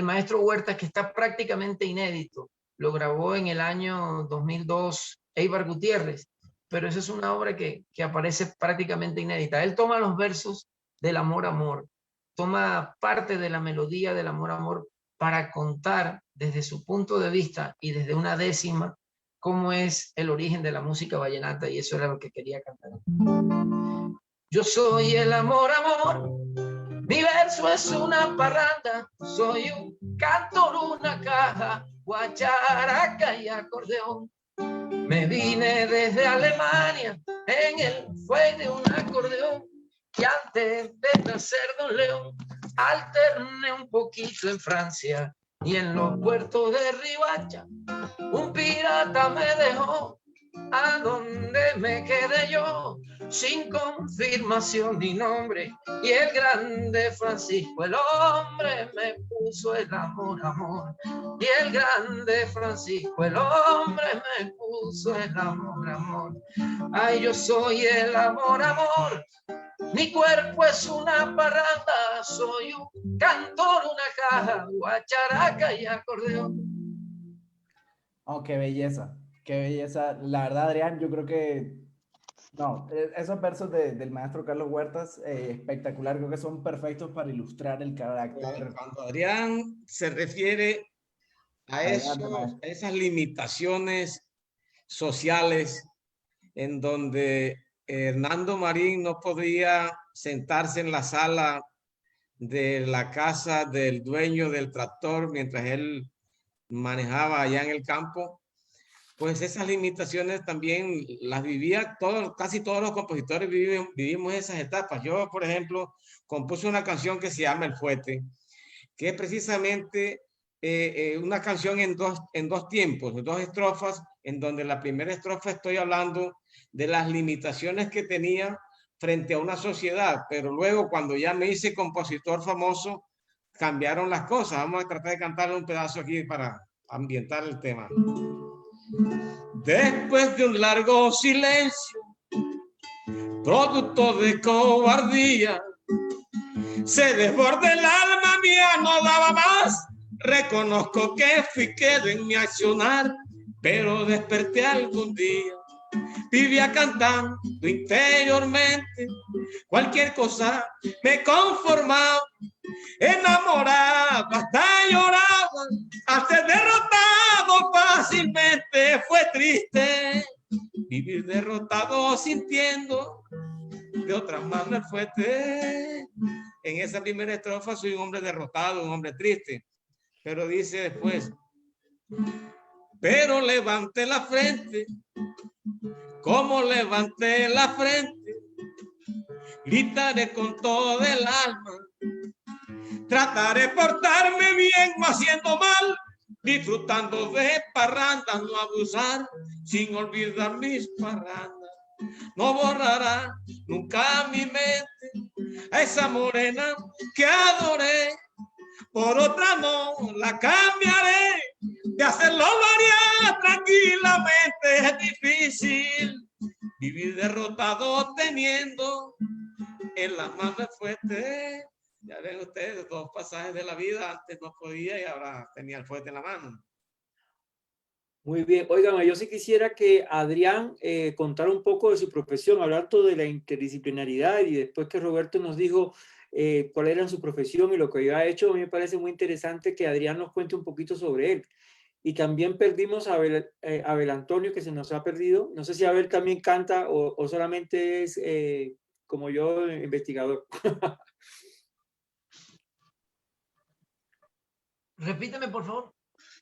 maestro Huerta que está prácticamente inédito. Lo grabó en el año 2002 Eibar Gutiérrez, pero esa es una obra que aparece prácticamente inédita. Él toma los versos del Amor, Amor, toma parte de la melodía del Amor, Amor, para contar desde su punto de vista y desde una décima cómo es el origen de la música vallenata, y eso era lo que quería cantar. Yo soy el amor, amor, mi verso es una parranda, soy un cantor, una caja, guacharaca y acordeón. Me vine desde Alemania en el fuelle de un acordeón, y antes de nacer Don León alterné un poquito en Francia, y en los puertos de Riohacha un pirata me dejó. ¿A dónde me quedé yo? Sin confirmación ni nombre, y el grande Francisco, el hombre, me puso el amor, amor. Y el grande Francisco, el hombre, me puso el amor, amor. Ay, yo soy el amor, amor. Mi cuerpo es una parranda, soy un cantor, una caja, guacharaca y acordeón. Oh, qué belleza, qué belleza. La verdad, Adrián, yo creo que, no, esos versos del maestro Carlos Huertas, espectacular, creo que son perfectos para ilustrar el carácter. Cuando Adrián se refiere a esas limitaciones sociales en donde Hernando Marín no podía sentarse en la sala de la casa del dueño del tractor mientras él manejaba allá en el campo, pues esas limitaciones también las vivía casi todos los compositores vivimos esas etapas. Yo, por ejemplo, compuse una canción que se llama El Fuete, que es precisamente una canción en dos tiempos, en dos estrofas, en donde la primera estrofa estoy hablando de las limitaciones que tenía frente a una sociedad, pero luego cuando ya me hice compositor famoso, cambiaron las cosas. Vamos a tratar de cantarle un pedazo aquí para ambientar el tema. Después de un largo silencio, producto de cobardía, se desborda el alma mía, no daba más. Reconozco que fui quedo en mi accionar, pero desperté algún día. Vivía cantando interiormente, cualquier cosa me conformaba, enamorado hasta lloraba, hasta derrotado fácilmente. Fue triste vivir derrotado sintiendo de otra mano el fuerte. En esa primera estrofa soy un hombre derrotado, un hombre triste, pero dice después, pero levanté la frente, como levanté la frente, gritaré con todo el alma, trataré portarme bien, no haciendo mal, disfrutando de parrandas, no abusar, sin olvidar mis parrandas. no borrará nunca mi mente a esa morena que adoré. Por otra no la cambiaré, de hacerlo lo haría tranquilamente. Es difícil vivir derrotado teniendo en las manos el fuerte. Ya ven ustedes, dos pasajes de la vida, antes no podía y ahora tenía el fuerte en la mano. Muy bien. Óigame, yo sí quisiera que Adrián contara un poco de su profesión, hablar todo de la interdisciplinaridad y después que Roberto nos dijo cuál era su profesión y lo que había hecho, a mí me parece muy interesante que Adrián nos cuente un poquito sobre él. Y también perdimos a Abel Antonio, que se nos ha perdido. No sé si Abel también canta o solamente es como yo, investigador. Repíteme, por favor.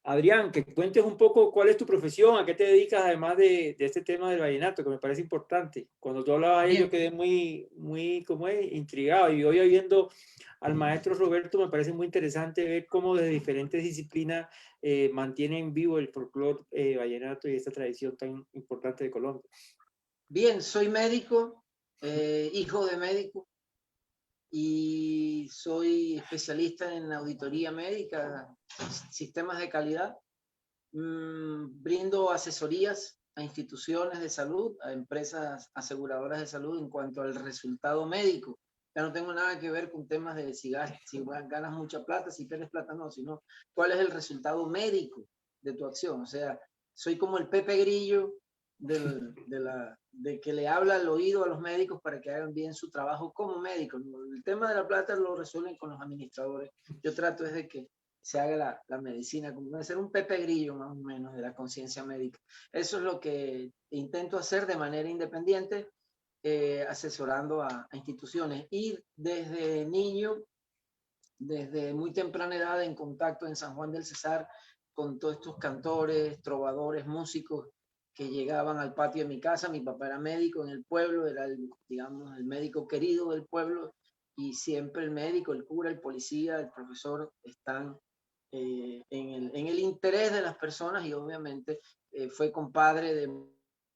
Adrián, que cuentes un poco cuál es tu profesión, a qué te dedicas, además de este tema del vallenato, que me parece importante. Cuando tú hablabas ahí, yo quedé muy, como intrigado. Y hoy oyendo al maestro Roberto, me parece muy interesante ver cómo de diferentes disciplinas mantienen vivo el folclore vallenato y esta tradición tan importante de Colombia. Bien, soy médico, hijo de médico, y soy especialista en auditoría médica, sistemas de calidad. Brindo asesorías a instituciones de salud, a empresas aseguradoras de salud en cuanto al resultado médico. Ya no tengo nada que ver con temas de si ganas mucha plata, si pierdes plata, no, sino cuál es el resultado médico de tu acción. O sea, soy como el Pepe Grillo de que le habla al oído a los médicos para que hagan bien su trabajo como médicos. El tema de la plata lo resuelven con los administradores. Yo trato es de que se haga la medicina, como debe ser un Pepe Grillo más o menos de la conciencia médica. Eso es lo que intento hacer de manera independiente, asesorando a instituciones. Y desde niño, desde muy temprana edad, en contacto en San Juan del Cesar con todos estos cantores, trovadores, músicos que llegaban al patio de mi casa. Mi papá era médico en el pueblo, era digamos, el médico querido del pueblo, y siempre el médico, el cura, el policía, el profesor están en el interés de las personas, y obviamente fue compadre de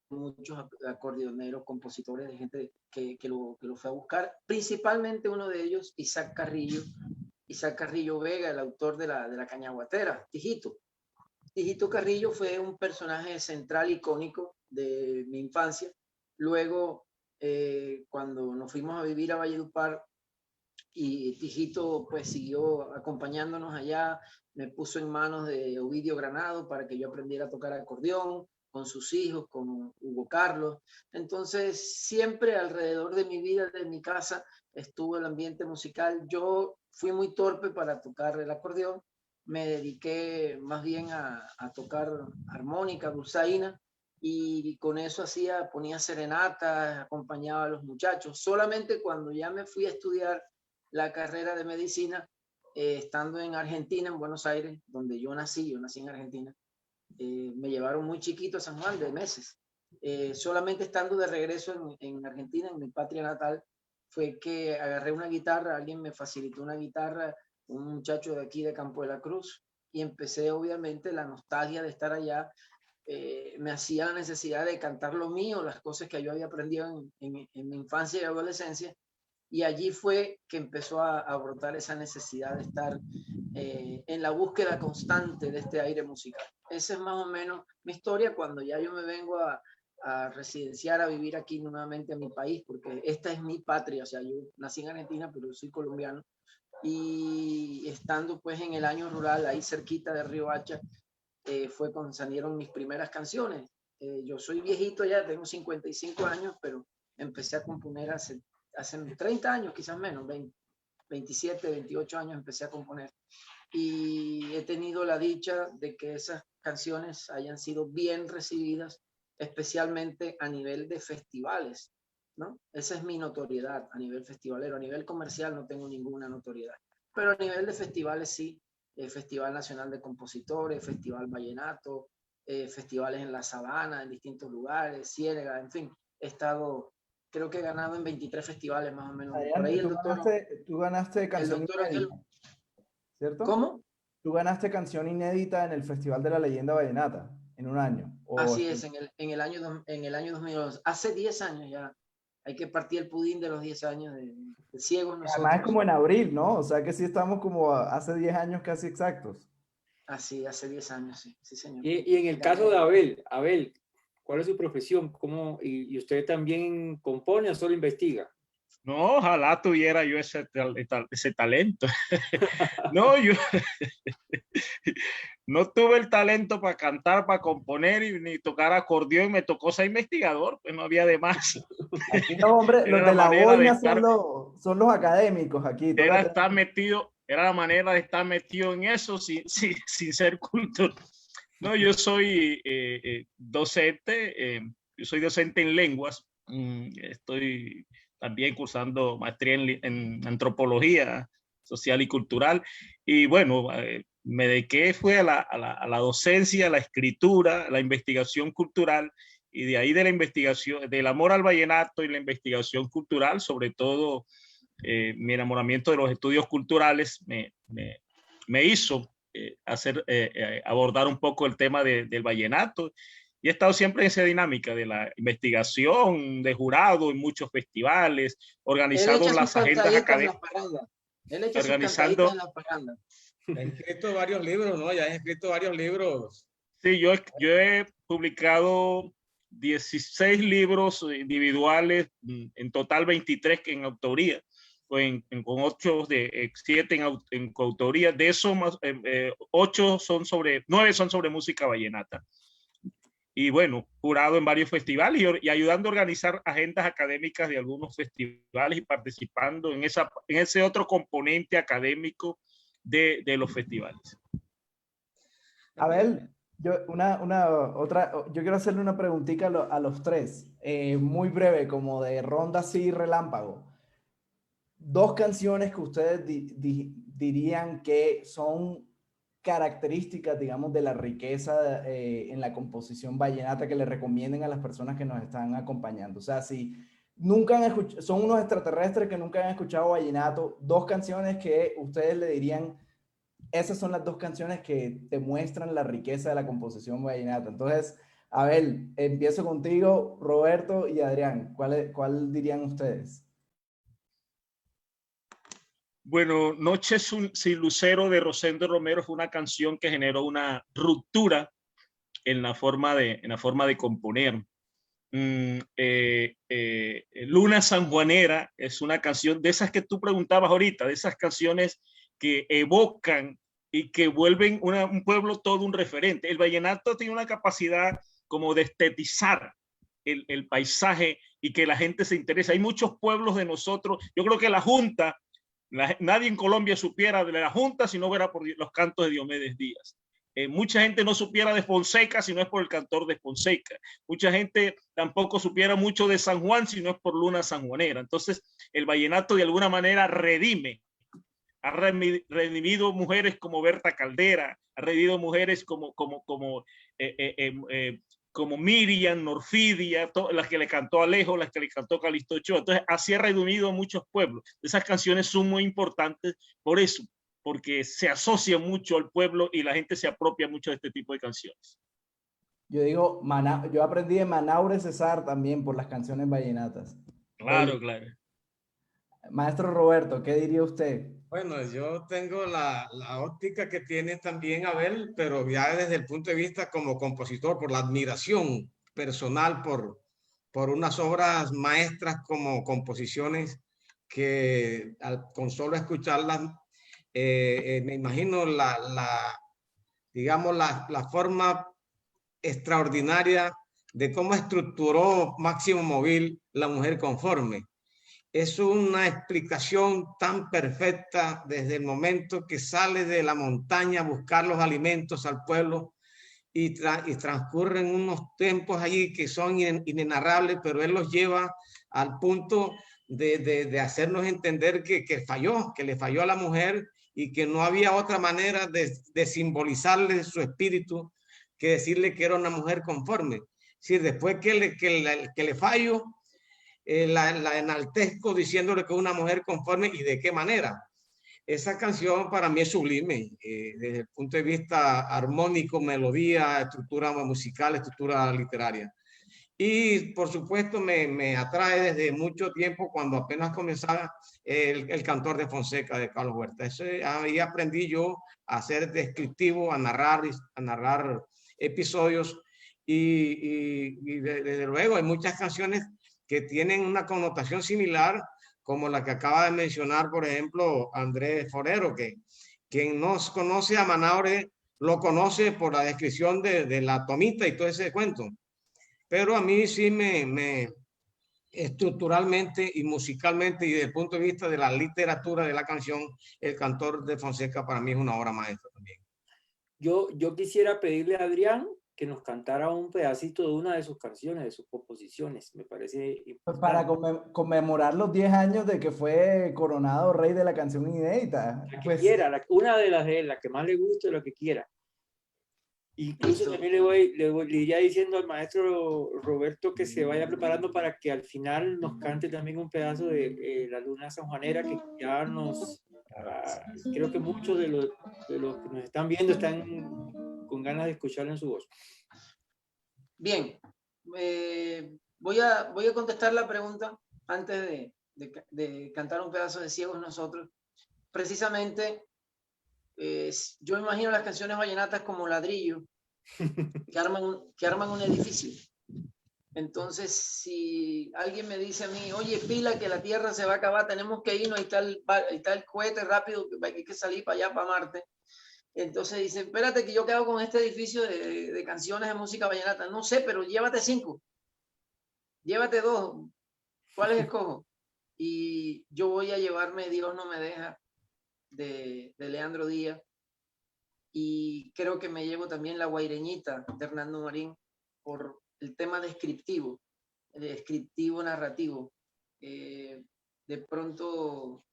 muchos acordeoneros, compositores, de gente que lo fue a buscar, principalmente uno de ellos, Isaac Carrillo Vega, el autor de la Cañaguatera, Tijito. Tijito Carrillo fue un personaje central, icónico de mi infancia. Luego, cuando nos fuimos a vivir a Valledupar, y Tijito pues siguió acompañándonos allá, me puso en manos de Ovidio Granado para que yo aprendiera a tocar acordeón, con sus hijos, con Hugo Carlos. Entonces, siempre alrededor de mi vida, de mi casa, estuvo el ambiente musical. Yo fui muy torpe para tocar el acordeón, me dediqué más bien a tocar armónica, dulzaina, y con eso ponía serenatas, acompañaba a los muchachos. Solamente cuando ya me fui a estudiar la carrera de medicina, estando en Argentina, en Buenos Aires, donde yo nací en Argentina, me llevaron muy chiquito a San Juan, de meses. Solamente estando de regreso en Argentina, en mi patria natal, fue que agarré una guitarra, alguien me facilitó una guitarra, un muchacho de aquí de Campo de la Cruz, y empecé, obviamente, la nostalgia de estar allá. Me hacía la necesidad de cantar lo mío, las cosas que yo había aprendido en mi infancia y adolescencia, y allí fue que empezó a brotar esa necesidad de estar en la búsqueda constante de este aire musical. Esa es más o menos mi historia cuando ya yo me vengo a residenciar, a vivir aquí nuevamente en mi país, porque esta es mi patria. O sea, yo nací en Argentina, pero soy colombiano, y estando pues en el año rural, ahí cerquita de Riohacha, fue cuando salieron mis primeras canciones. Yo soy viejito ya, tengo 55 años, pero empecé a componer hace 30 años, quizás menos, 27, 28 años empecé a componer. Y he tenido la dicha de que esas canciones hayan sido bien recibidas, especialmente a nivel de festivales, ¿no? Esa es mi notoriedad a nivel festivalero. A nivel comercial no tengo ninguna notoriedad, pero a nivel de festivales sí. Festival Nacional de Compositores, Festival Vallenato, festivales en La Sabana, en distintos lugares, Ciénaga, en fin, he estado, creo que he ganado en 23 festivales más o menos. Adrián, Por ahí tú ganaste canción inédita, ¿cierto? ¿Cómo? Tú ganaste canción inédita en el Festival de la Leyenda Vallenata. en un año. Así es, en el año 2011. Hace 10 años ya. Hay que partir el pudín de los 10 años de ciegos nosotros. Además es como en abril, ¿no? O sea que sí estamos como hace 10 años casi exactos. Así, hace 10 años, sí, sí señor. Y en el caso de Abel, ¿cuál es su profesión? ¿Cómo, y usted también compone o solo investiga? No, ojalá tuviera yo ese talento. No, yo no tuve el talento para cantar, para componer ni tocar acordeón. Me tocó ser investigador, pues no había de más. Aquí no, hombre, los de la boina son los académicos aquí. Era la manera de estar metido en eso sin ser culto. No, yo soy docente, yo soy docente en lenguas. Estoy también cursando maestría en antropología social y cultural. Y bueno, me dediqué fue a la docencia, a la escritura, a la investigación cultural, y de ahí de la investigación, del amor al vallenato y la investigación cultural, sobre todo mi enamoramiento de los estudios culturales me hizo abordar un poco el tema del vallenato. Y he estado siempre en esa dinámica de la investigación, de jurado en muchos festivales, organizando las agendas académicas. Él echa organizando en la parranda. Ha escrito varios libros, ¿no? Ya has escrito varios libros. Sí, yo he publicado 16 libros individuales, en total 23 en autoría, con 7 en coautoría. De esos, 9 son sobre música vallenata. Y bueno, jurado en varios festivales y ayudando a organizar agendas académicas de algunos festivales y participando en ese otro componente académico de los festivales. Abel, yo quiero hacerle una preguntita a los tres, muy breve, como de ronda así relámpago. 2 canciones que ustedes dirían que son características, digamos, de la riqueza en la composición vallenata, que le recomienden a las personas que nos están acompañando. O sea, si nunca han escuchado, son unos extraterrestres que nunca han escuchado vallenato, 2 canciones que ustedes le dirían, esas son las 2 canciones que te muestran la riqueza de la composición vallenata. Entonces, Abel, empiezo contigo, Roberto y Adrián. ¿Cuál dirían ustedes? Bueno, Noche sin lucero de Rosendo Romero fue una canción que generó una ruptura en la forma de componer. Luna sanjuanera es una canción de esas que tú preguntabas ahorita, de esas canciones que evocan y que vuelven un pueblo todo un referente. El vallenato tiene una capacidad como de estetizar el paisaje y que la gente se interesa. Hay muchos pueblos de nosotros. Yo creo que la Junta, nadie en Colombia supiera de la Junta si no fuera por los cantos de Diomedes Díaz. Mucha gente no supiera de Fonseca si no es por el cantor de Fonseca. Mucha gente tampoco supiera mucho de San Juan si no es por Luna sanjuanera. Entonces, el vallenato de alguna manera ha redimido mujeres como Berta Caldera, ha redimido mujeres como Miriam, Norfidia, las que le cantó Alejo, las que le cantó Calixto Ochoa. Entonces, así ha reunido a muchos pueblos. Esas canciones son muy importantes por eso, porque se asocia mucho al pueblo y la gente se apropia mucho de este tipo de canciones. Yo digo, yo aprendí de Manaure César también por las canciones vallenatas. Claro, claro. Maestro Roberto, ¿qué diría usted? Bueno, yo tengo la óptica que tiene también Abel, pero ya desde el punto de vista como compositor, por la admiración personal por unas obras maestras como composiciones que con solo escucharlas, me imagino digamos, la forma extraordinaria de cómo estructuró Máximo Móvil La Mujer Conforme. Es una explicación tan perfecta desde el momento que sale de la montaña a buscar los alimentos al pueblo y transcurren unos tiempos allí que son inenarrables, pero él los lleva al punto de hacernos entender que le falló a la mujer y que no había otra manera de simbolizarle su espíritu que decirle que era una mujer conforme. Es decir, después que le fallo, la enaltezco diciéndole que es una mujer conforme y de qué manera. esa canción para mí es sublime, desde el punto de vista armónico, melodía, estructura musical, estructura literaria. Y por supuesto me atrae desde mucho tiempo cuando apenas comenzaba el Cantor de Fonseca de Carlos Huerta. Eso, ahí aprendí yo a ser descriptivo, a narrar episodios y desde luego hay muchas canciones que tienen una connotación similar, como la que acaba de mencionar, por ejemplo, Andrés Forero, que quien no conoce a Manaure lo conoce por la descripción de la tomita y todo ese cuento. Pero a mí sí me estructuralmente y musicalmente y desde el punto de vista de la literatura de la canción, el Cantor de Fonseca para mí es una obra maestra también. Yo quisiera pedirle a Adrián que nos cantara un pedacito de una de sus canciones, de sus composiciones. Me parece Pues importante. para conmemorar los 10 años de que fue coronado rey de la canción inédita. La que Pues, quiera, una de las de él, la que más le guste, lo que quiera. Incluso también le iría diciendo al maestro Roberto que se vaya preparando para que al final nos cante también un pedazo de La Luna Sanjuanera, que ya creo que muchos de los que nos están viendo están con ganas de escucharlo en su voz. Bien, voy a contestar la pregunta antes de cantar un pedazo de Ciegos Nosotros. Precisamente, yo imagino las canciones vallenatas como ladrillo que arman un edificio. Entonces, si alguien me dice a mí, oye, pila que la Tierra se va a acabar, tenemos que irnos, ahí está el cohete rápido, que hay que salir para allá, para Marte. Entonces dice, espérate que yo quedo con este edificio de canciones de música vallenata. No sé, pero llévate 5, llévate 2, ¿cuáles escojo? Y yo voy a llevarme Dios no me deja, de Leandro Díaz, y creo que me llevo también La Guaireñita de Hernando Marín por el tema descriptivo narrativo. De pronto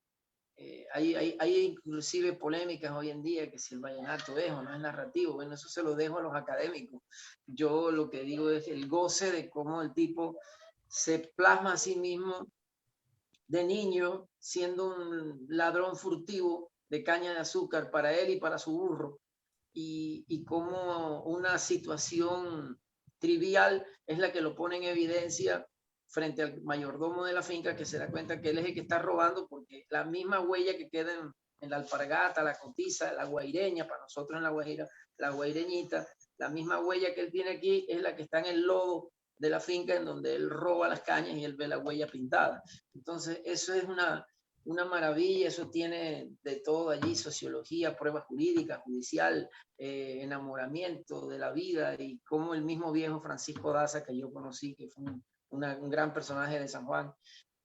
hay inclusive polémicas hoy en día que si el vallenato es o no es narrativo. Bueno, eso se lo dejo a los académicos. Yo lo que digo es el goce de cómo el tipo se plasma a sí mismo de niño siendo un ladrón furtivo de caña de azúcar para él y para su burro, y cómo una situación trivial es la que lo pone en evidencia frente al mayordomo de la finca, que se da cuenta que él es el que está robando, porque la misma huella que queda en la alpargata, la cotiza, la guaireña, para nosotros en La Guajira, la guaireñita, la misma huella que él tiene aquí es la que está en el lodo de la finca en donde él roba las cañas y él ve la huella pintada. Entonces, eso es una maravilla, eso tiene de todo allí, sociología, prueba jurídica, judicial, enamoramiento de la vida, y como el mismo viejo Francisco Daza, que yo conocí, que fue un gran personaje de San Juan,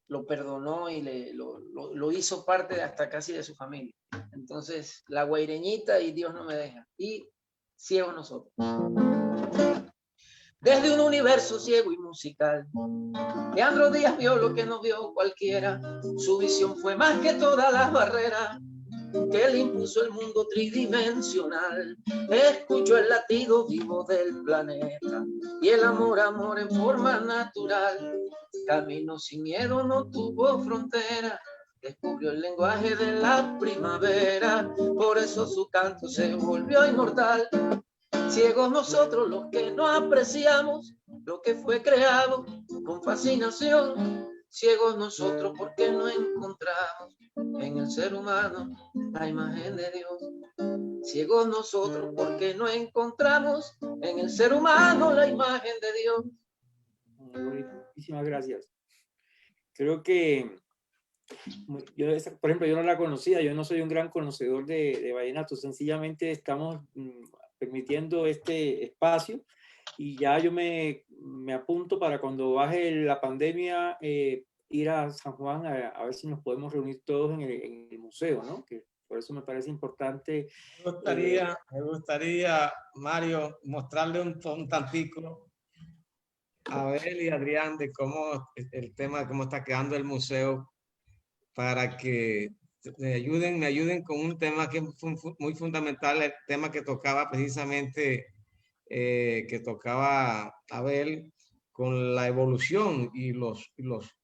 lo perdonó y lo hizo parte hasta casi de su familia. Entonces, La Guaireñita y Dios no me deja, y Ciegos Nosotros. Desde un universo ciego y musical, Leandro Díaz vio lo que no vio cualquiera. Su visión fue más que todas las barreras que le impuso el mundo tridimensional. Escuchó el latido vivo del planeta y el amor en forma natural. Caminó sin miedo, no tuvo frontera. Descubrió el lenguaje de la primavera, por eso su canto se volvió inmortal. Ciegos nosotros los que no apreciamos lo que fue creado con fascinación. Ciegos nosotros porque no encontramos en el ser humano la imagen de Dios. Ciegos nosotros porque no encontramos en el ser humano la imagen de Dios. Muchísimas gracias. Creo que yo, por ejemplo, yo no la conocía, yo no soy un gran conocedor de vallenato, sencillamente estamos permitiendo este espacio y ya yo me apunto para cuando baje la pandemia ir a San Juan a ver si nos podemos reunir todos en el museo, ¿no? Que por eso me parece importante. Me gustaría, Mario, mostrarle un tantico a Abel y Adrián de cómo el tema, de cómo está quedando el museo, para que me ayuden con un tema que es muy fundamental, el tema que tocaba precisamente, que tocaba Abel, con la evolución y los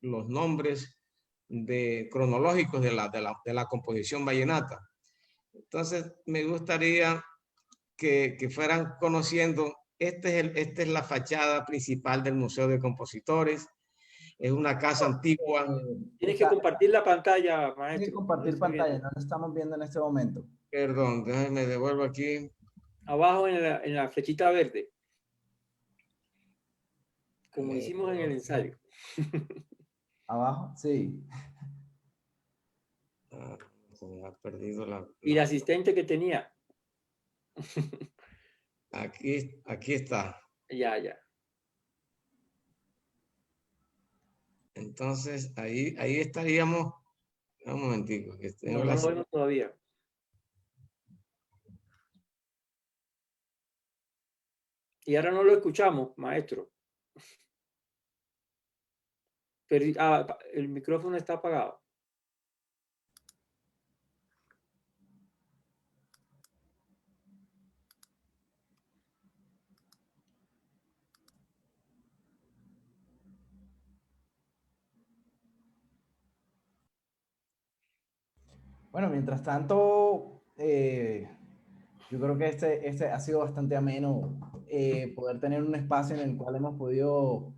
nombres cronológicos de la composición vallenata. Entonces, me gustaría que fueran conociendo, esta es la fachada principal del Museo de Compositores. Es una casa antigua. Tienes que compartir la pantalla, maestro. Tienes que compartir pantalla, no lo estamos viendo en este momento. Perdón, déjame devuelvo aquí. Abajo en la flechita verde. Como hicimos en el ensayo. Abajo, sí. Se me ha perdido ¿Y el asistente que tenía? Aquí está. Ya, ya. Entonces, ahí estaríamos. Un momentico. Que No lo vemos todavía. Y ahora no lo escuchamos, maestro. Pero, el micrófono está apagado. Bueno, mientras tanto, yo creo que este ha sido bastante ameno, poder tener un espacio en el cual hemos podido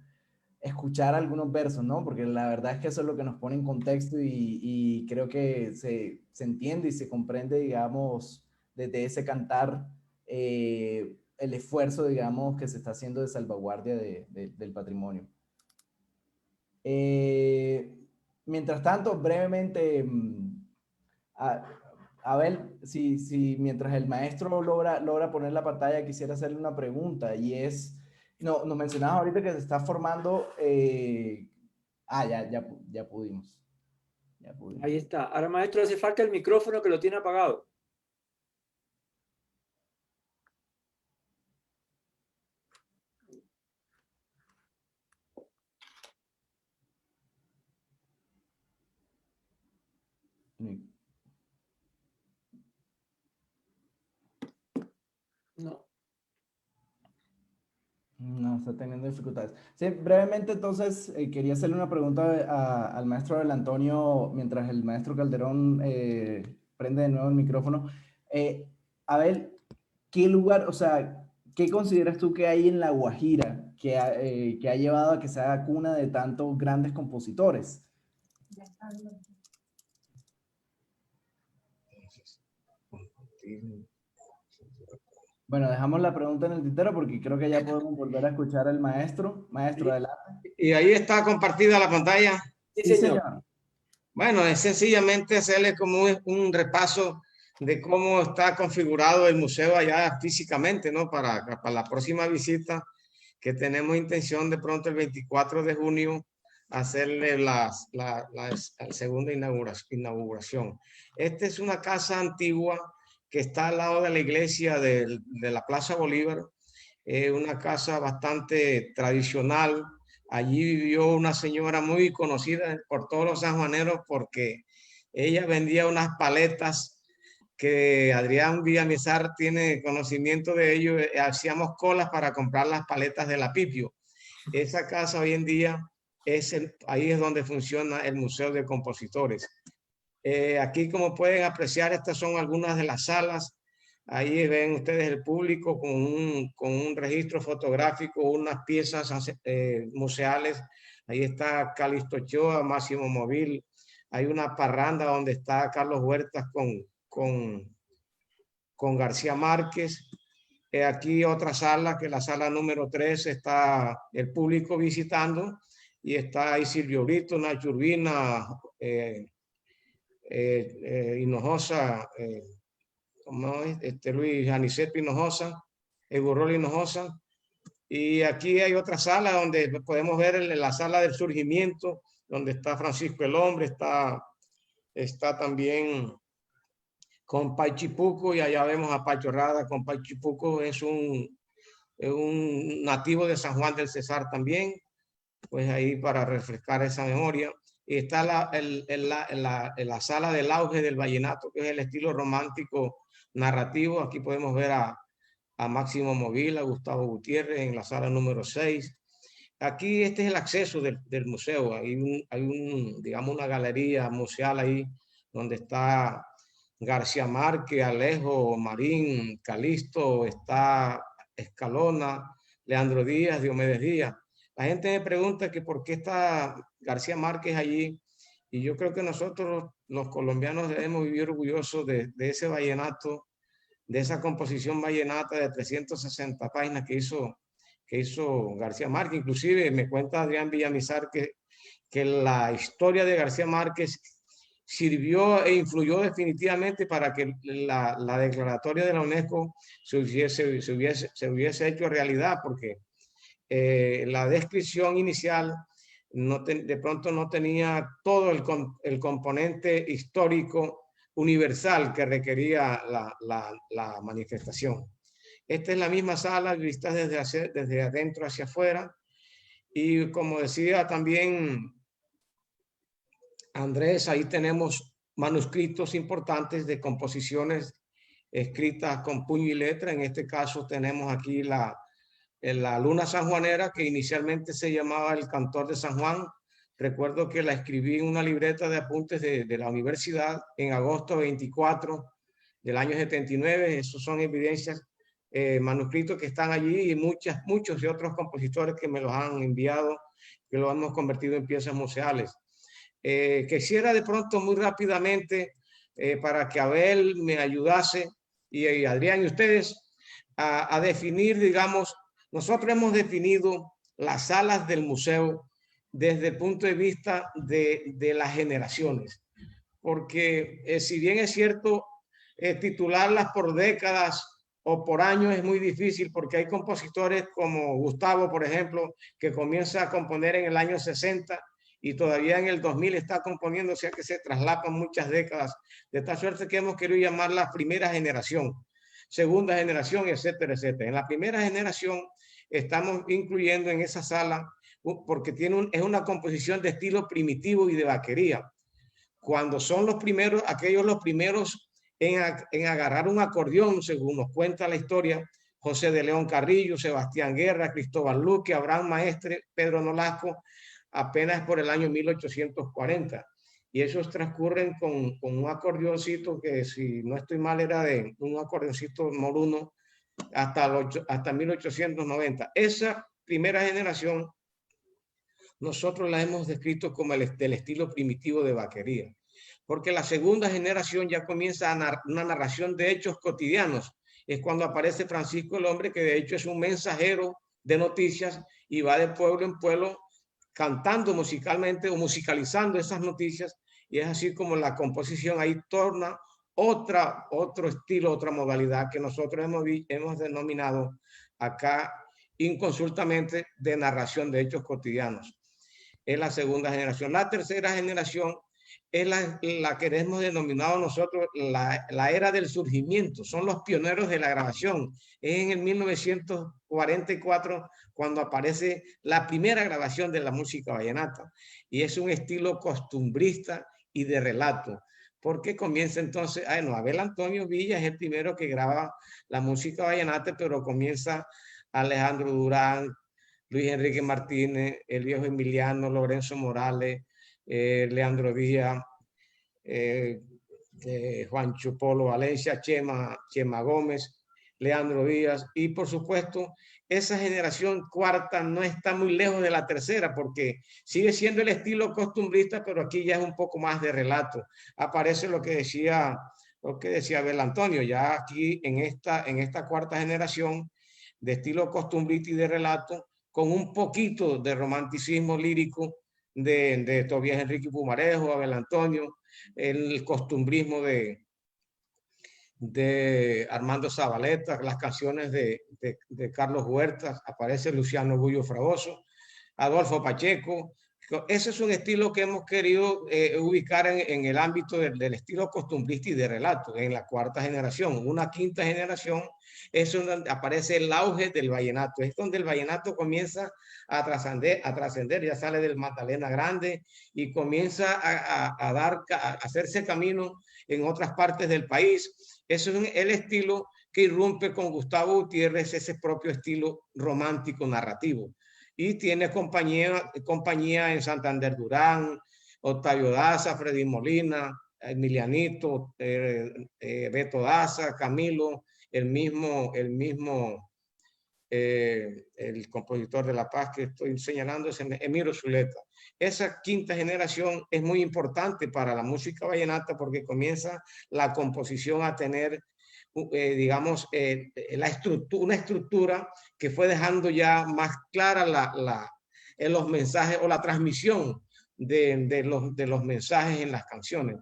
escuchar algunos versos, ¿no? Porque la verdad es que eso es lo que nos pone en contexto y creo que se entiende y se comprende, digamos, desde ese cantar, el esfuerzo, digamos, que se está haciendo de salvaguardia del patrimonio. Mientras tanto, brevemente, a ver, si mientras el maestro logra poner la pantalla, quisiera hacerle una pregunta y es, no, nos mencionabas ahorita que se está formando, ya pudimos. Ahí está. Ahora, maestro, hace falta el micrófono que lo tiene apagado. No. No, está teniendo dificultades. Sí, brevemente, entonces, quería hacerle una pregunta al maestro Abel Antonio, mientras el maestro Calderón prende de nuevo el micrófono. Abel, ¿qué lugar, o sea, qué consideras tú que hay en La Guajira que ha llevado a que sea cuna de tantos grandes compositores? Bueno, dejamos la pregunta en el tintero porque creo que ya podemos volver a escuchar al maestro. Maestro, adelante. Y ahí está compartida la pantalla. Sí, señor. Bueno, es sencillamente hacerle como un repaso de cómo está configurado el museo allá físicamente, ¿no? Para la próxima visita, que tenemos intención de pronto el 24 de junio hacerle la segunda inauguración. Esta es una casa antigua que está al lado de la iglesia de la Plaza Bolívar, una casa bastante tradicional. Allí vivió una señora muy conocida por todos los sanjuaneros porque ella vendía unas paletas que Adrián Villamizar tiene conocimiento de ello. Hacíamos colas para comprar las paletas de la Pipio. Esa casa hoy en día ahí es donde funciona el Museo de Compositores. Aquí, como pueden apreciar, estas son algunas de las salas. Ahí ven ustedes el público con un registro fotográfico, unas piezas museales. Ahí está Calixto Ochoa, Máximo Móvil. Hay una parranda donde está Carlos Huertas con García Márquez. Aquí otra sala, que es la sala número 3, está el público visitando. Y está ahí Silvio Brito, Nacho Urbina, Hinojosa, Luis Aniceto Hinojosa, Egurrol Hinojosa. Y aquí hay otra sala donde podemos ver la sala del surgimiento, donde está Francisco el Hombre, está también con Paichipuco, y allá vemos a Pacho Rada con Paichipuco. Es un nativo de San Juan del Cesar también, pues ahí para refrescar esa memoria. Y está la sala del auge del vallenato, que es el estilo romántico narrativo. Aquí podemos ver a Máximo Móvil, a Gustavo Gutiérrez en la sala número 6. aquí este es el acceso del museo. Digamos, una galería museal ahí donde está García Márquez, Alejo, Marín, Calixto, está Escalona, Leandro Díaz, Diomedes Díaz. La gente me pregunta que por qué está García Márquez allí, y yo creo que nosotros los colombianos debemos vivir orgullosos de ese vallenato, de esa composición vallenata de 360 páginas que hizo García Márquez. Inclusive me cuenta Adrián Villamizar que la historia de García Márquez sirvió e influyó definitivamente para que la declaratoria de la UNESCO se hubiese hecho realidad, porque la descripción inicial de pronto no tenía todo el componente histórico universal que requería la manifestación. Esta es la misma sala vista desde adentro hacia afuera, y como decía también Andrés, ahí tenemos manuscritos importantes de composiciones escritas con puño y letra. En este caso tenemos aquí la Luna sanjuanera, que inicialmente se llamaba El Cantor de San Juan. Recuerdo que la escribí en una libreta de apuntes de la universidad en agosto 24 del año 79. Esos son evidencias, manuscritos que están allí, y muchos de otros compositores que me los han enviado, que lo hemos convertido en piezas museales. Quisiera de pronto muy rápidamente, para que Abel me ayudase y Adrián y ustedes a definir, digamos, nosotros hemos definido las salas del museo desde el punto de vista de las generaciones, porque si bien es cierto, titularlas por décadas o por años es muy difícil, porque hay compositores como Gustavo, por ejemplo, que comienza a componer en el año 60 y todavía en el 2000 está componiendo, o sea que se traslapan muchas décadas, de tal suerte que hemos querido llamar la primera generación, segunda generación, etcétera, etcétera. En la primera generación estamos incluyendo en esa sala, porque es una composición de estilo primitivo y de vaquería. Cuando son los primeros en agarrar un acordeón, según nos cuenta la historia, José de León Carrillo, Sebastián Guerra, Cristóbal Luque, Abraham Maestre, Pedro Nolasco, apenas por el año 1840. Y esos transcurren con un acordeoncito que, si no estoy mal, era de un acordeoncito moruno hasta 1890. Esa primera generación nosotros la hemos descrito como del estilo primitivo de vaquería, porque la segunda generación ya comienza una narración de hechos cotidianos. Es cuando aparece Francisco el Hombre, que de hecho es un mensajero de noticias y va de pueblo en pueblo cantando musicalmente o musicalizando esas noticias, y es así como la composición ahí torna otro estilo, otra modalidad que nosotros hemos denominado acá inconsultamente de narración de hechos cotidianos. Es la segunda generación. La tercera generación es la que hemos denominado nosotros la era del surgimiento. Son los pioneros de la grabación. Es en el 1944 cuando aparece la primera grabación de la música vallenata, y es un estilo costumbrista y de relato, porque comienza entonces, Abel Antonio Villa es el primero que graba la música vallenata, pero comienza Alejandro Durán, Luis Enrique Martínez, el viejo Emiliano, Lorenzo Morales, Leandro Díaz, Juancho Polo Valencia, Chema Gómez, Leandro Díaz, y por supuesto esa generación cuarta no está muy lejos de la tercera, porque sigue siendo el estilo costumbrista, pero aquí ya es un poco más de relato. Aparece lo que decía Abel Antonio, ya aquí en esta cuarta generación de estilo costumbrista y de relato, con un poquito de romanticismo lírico de Tobías Enrique Pumarejo, Abel Antonio, el costumbrismo de Armando Zabaleta, las canciones de Carlos Huertas, aparece Luciano Bullo Fragoso, Adolfo Pacheco. Ese es un estilo que hemos querido ubicar en el ámbito del estilo costumbrista y de relato, en la cuarta generación. Una quinta generación es donde aparece el auge del vallenato, es donde el vallenato comienza a trascender, ya sale del Magdalena Grande y comienza a hacerse camino en otras partes del país. Eso es el estilo que irrumpe con Gustavo Gutiérrez, ese propio estilo romántico narrativo. y tiene compañía en Santander Durán, Octavio Daza, Freddy Molina, Emilianito, Beto Daza, Camilo, el compositor de La Paz que estoy señalando es Emiro Zuleta. Esa quinta generación es muy importante para la música vallenata porque comienza la composición a tener, digamos, una estructura que fue dejando ya más clara en los mensajes o la transmisión de los mensajes en las canciones.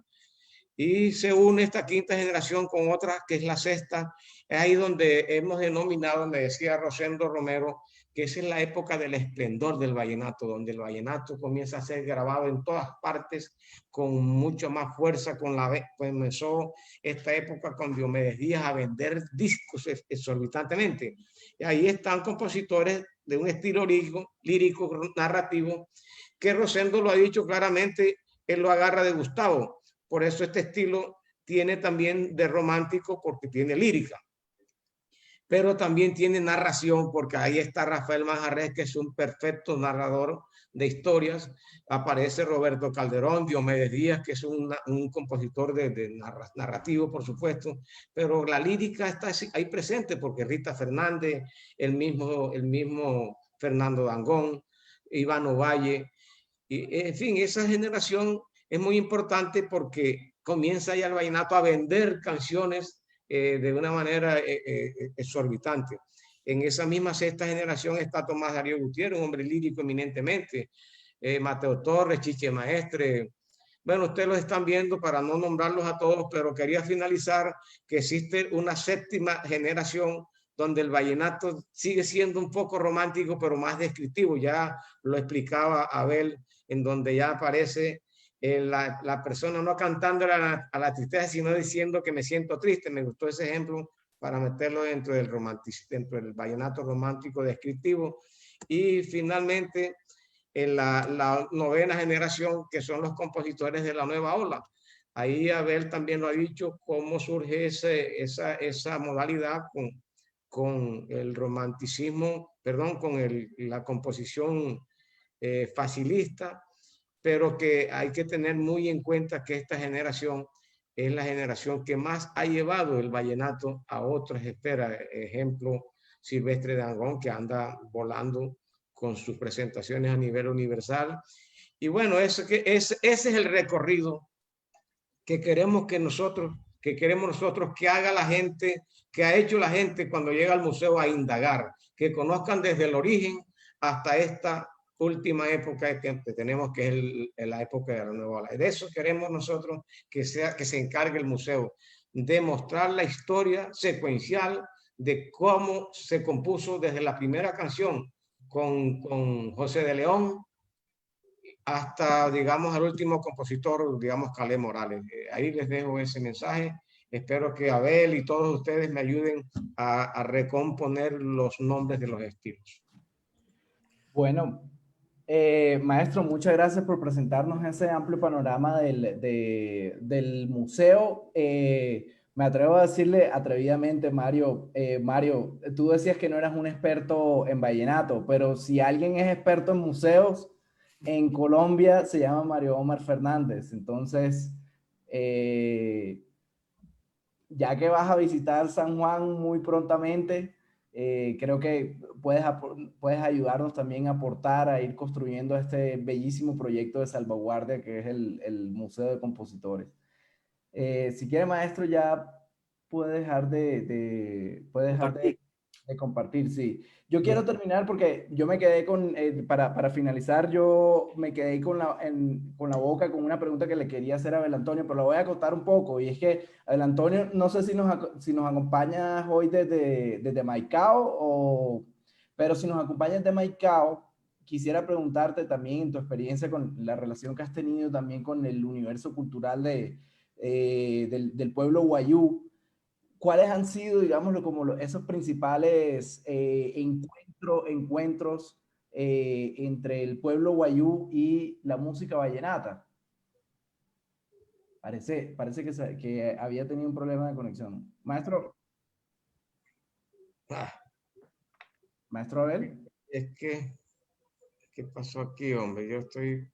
Y se une esta quinta generación con otra que es la sexta. Es ahí donde hemos denominado, me decía Rosendo Romero, que esa es la época del esplendor del vallenato, donde el vallenato comienza a ser grabado en todas partes con mucha más fuerza. Comenzó esta época con Diomedes Díaz a vender discos exorbitantemente. Y ahí están compositores de un estilo lírico narrativo, que Rosendo lo ha dicho claramente, él lo agarra de Gustavo. Por eso este estilo tiene también de romántico porque tiene lírica, pero también tiene narración porque ahí está Rafael Manjarrés, que es un perfecto narrador de historias. Aparece Roberto Calderón, Diomedes Díaz, que es un compositor de narrativo, por supuesto, pero la lírica está ahí presente porque Rita Fernández, el mismo Fernando Dangond, Iván Ovalle, y, en fin, esa generación es muy importante porque comienza ya el vallenato a vender canciones de una manera exorbitante. En esa misma sexta generación está Tomás Darío Gutiérrez, un hombre lírico eminentemente, Mateo Torres, Chiche Maestre. Bueno, ustedes los están viendo para no nombrarlos a todos, pero quería finalizar que existe una séptima generación donde el vallenato sigue siendo un poco romántico, pero más descriptivo. Ya lo explicaba Abel, en donde ya aparece la persona no cantando a la tristeza, sino diciendo que me siento triste. Me gustó ese ejemplo para meterlo dentro del vallenato romántico descriptivo. Y finalmente, en la novena generación, que son los compositores de la nueva ola. Ahí Abel también lo ha dicho, cómo surge esa modalidad con el romanticismo, perdón, con la composición facilista, pero que hay que tener muy en cuenta que esta generación es la generación que más ha llevado el vallenato a otras esferas. Ejemplo, Silvestre Dangond, que anda volando con sus presentaciones a nivel universal. Y bueno, ese es el recorrido que queremos nosotros que haga la gente, que ha hecho la gente cuando llega al museo a indagar, que conozcan desde el origen hasta esta última época que tenemos, que es la época de la nueva ola. De eso queremos nosotros que se encargue el museo, de mostrar la historia secuencial de cómo se compuso desde la primera canción con José de León hasta, digamos, al último compositor, digamos, Calé Morales. Ahí les dejo ese mensaje. Espero que Abel y todos ustedes me ayuden a recomponer los nombres de los estilos. Bueno, maestro, muchas gracias por presentarnos ese amplio panorama del museo. Me atrevo a decirle atrevidamente, Mario, tú decías que no eras un experto en vallenato, pero si alguien es experto en museos, en Colombia se llama Mario Omar Fernández. Entonces, ya que vas a visitar San Juan muy prontamente, creo que puedes ayudarnos también a aportar, a ir construyendo este bellísimo proyecto de salvaguardia que es el Museo de Compositores. Si quiere, maestro, ya puede dejar de compartir, sí. Yo quiero terminar porque yo me quedé para finalizar, yo me quedé con la boca con una pregunta que le quería hacer a Abel Antonio, pero la voy a contar un poco. Y es que, Abel Antonio, no sé si nos acompañas hoy desde Maicao, pero si nos acompañas de Maicao, quisiera preguntarte también en tu experiencia con la relación que has tenido también con el universo cultural del pueblo guayú. ¿Cuáles han sido, digámoslo, como esos principales encuentros entre el pueblo guayú y la música vallenata? Parece que había tenido un problema de conexión. Maestro Abel. Es que ¿Qué pasó aquí, hombre? Yo estoy...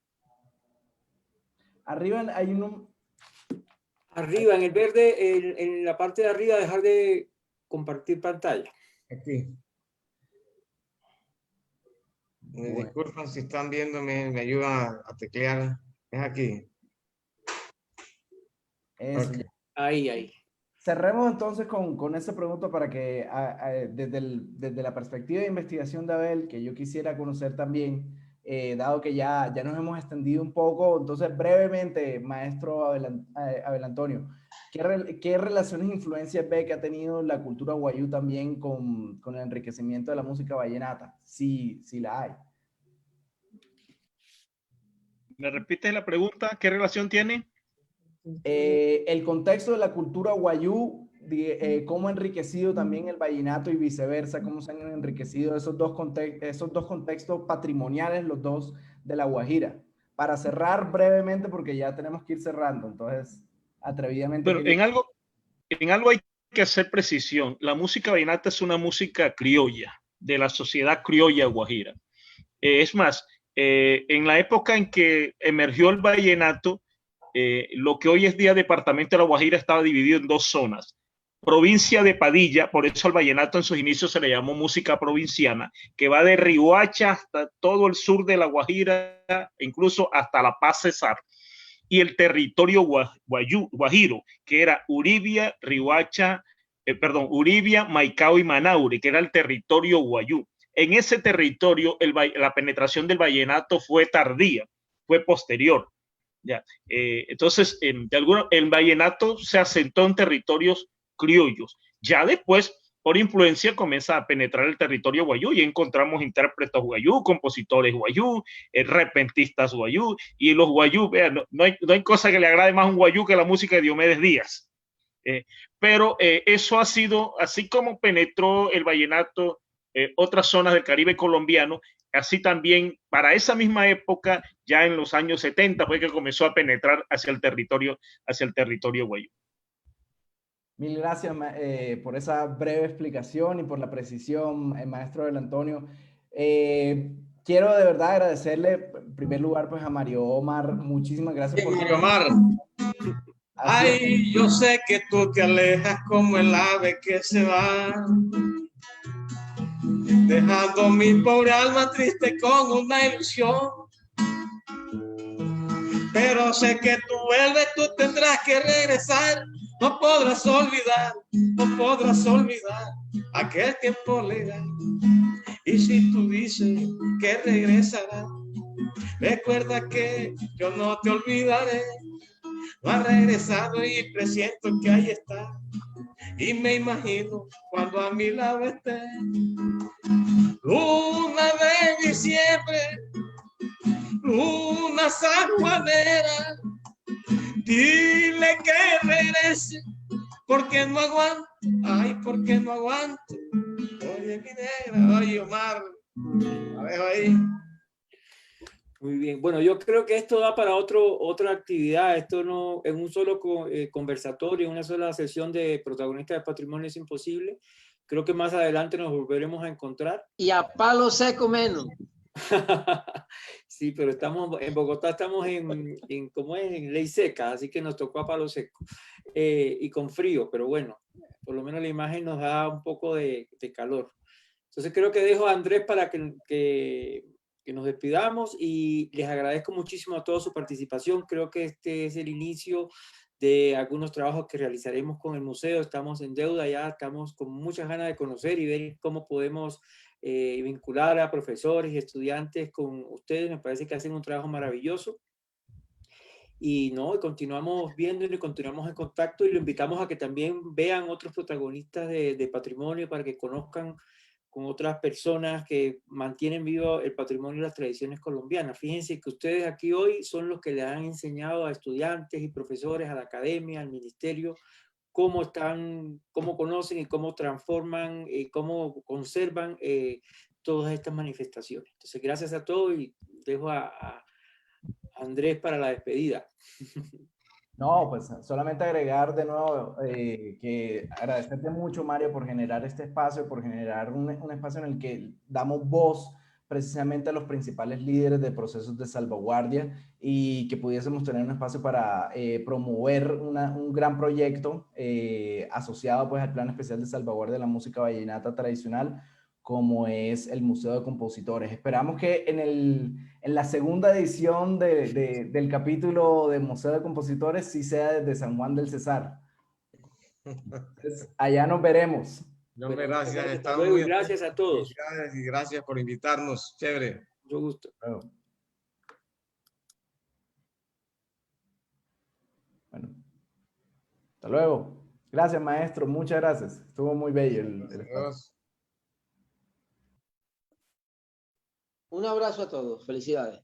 Arriba hay uno. Arriba, en el verde, en la parte de arriba, dejar de compartir pantalla. Aquí. Me Bueno. disculpan si están viéndome, me ayudan a teclear. Es aquí. Eso, Ok. ya. Ahí. Cerremos entonces con esa pregunta para que desde la perspectiva de investigación de Abel, que yo quisiera conocer también, dado que ya nos hemos extendido un poco, entonces brevemente, maestro Abel Antonio, ¿qué relaciones e influencias ve que ha tenido la cultura guayú también con el enriquecimiento de la música vallenata? Sí, sí la hay. ¿Me repites la pregunta? ¿Qué relación tiene? El contexto de la cultura guayú, cómo ha enriquecido también el vallenato y viceversa, cómo se han enriquecido esos dos contextos patrimoniales, los dos de la Guajira. Para cerrar brevemente, porque ya tenemos que ir cerrando, entonces, atrevidamente Bueno, quería... en algo hay que hacer precisión. La música vallenata es una música criolla, de la sociedad criolla guajira. Es más, en la época en que emergió el vallenato, lo que hoy es día departamento de la Guajira estaba dividido en dos zonas. Provincia de Padilla, por eso al vallenato en sus inicios se le llamó música provinciana, que va de Riohacha hasta todo el sur de la Guajira, incluso hasta La Paz Cesar. Y el territorio guajiro, que era Uribia, Riohacha, Uribia, Maicao y Manaure, que era el territorio guayú. En ese territorio la penetración del vallenato fue tardía, fue posterior. Ya. Entonces, el vallenato se asentó en territorios criollos. Ya después, por influencia, comienza a penetrar el territorio guayú y encontramos intérpretes guayú, compositores guayú, repentistas guayú, y los guayú, vean, no hay cosa que le agrade más a un guayú que la música de Diomedes Díaz. Pero eso ha sido, así como penetró el vallenato otras zonas del Caribe colombiano, así también para esa misma época, ya en los años 70, fue que comenzó a penetrar hacia el territorio guayú. Mil gracias por esa breve explicación y por la precisión, maestro Abel Antonio. Quiero de verdad agradecerle, en primer lugar, pues a Mario Omar. Muchísimas gracias por... Mario Omar. Ay, yo sé que tú te alejas como el ave que se va, dejando mi pobre alma triste con una ilusión. Pero sé que tú vuelves, tú tendrás que regresar. No podrás olvidar aquel tiempo legal. Y si tú dices que regresarás, recuerda que yo no te olvidaré. No has regresado y presiento que ahí está. Y me imagino cuando a mi lado esté. Luna de diciembre, luna sanjuanera, dile que regrese, porque no aguanto, ay, porque no aguanto. Oye, mi negra, oye, Omar, la dejo ahí. Muy bien. Bueno, yo creo que esto da para otra actividad. Esto no, en un solo conversatorio, en una sola sesión de protagonistas de patrimonio es imposible. Creo que más adelante nos volveremos a encontrar. Y a palo seco menos. Sí, pero estamos en Bogotá, estamos ¿cómo es? En ley seca, así que nos tocó a palo seco y con frío, pero bueno, por lo menos la imagen nos da un poco de calor. Entonces creo que dejo a Andrés para que nos despidamos y les agradezco muchísimo a todos su participación. Creo que este es el inicio de algunos trabajos que realizaremos con el museo. Estamos en deuda ya, estamos con muchas ganas de conocer y ver cómo podemos vincular a profesores y estudiantes con ustedes. Me parece que hacen un trabajo maravilloso. Y no, continuamos viendo y continuamos en contacto y lo invitamos a que también vean otros protagonistas de patrimonio para que conozcan con otras personas que mantienen vivo el patrimonio y las tradiciones colombianas. Fíjense que ustedes aquí hoy son los que le han enseñado a estudiantes y profesores, a la academia, al ministerio, cómo conocen y cómo transforman y cómo conservan todas estas manifestaciones. Entonces, gracias a todos y dejo a Andrés para la despedida. No, pues solamente agregar de nuevo que agradecerte mucho, Mario, por generar este espacio, por generar un espacio en el que damos voz precisamente a los principales líderes de procesos de salvaguardia y que pudiésemos tener un espacio para promover un gran proyecto asociado pues al Plan Especial de Salvaguardia de la Música Vallenata Tradicional, como es el Museo de Compositores. Esperamos que en la segunda edición del capítulo de Museo de Compositores sí sea desde San Juan del Cesar. Entonces, allá nos veremos. No, gracias. Hasta Estamos luego muy y gracias a todos. Felicidades y gracias por invitarnos. Chévere. Mucho gusto. Bueno, hasta luego. Gracias, maestro. Muchas gracias. Estuvo muy bello el espacio. Adiós. Un abrazo a todos. Felicidades.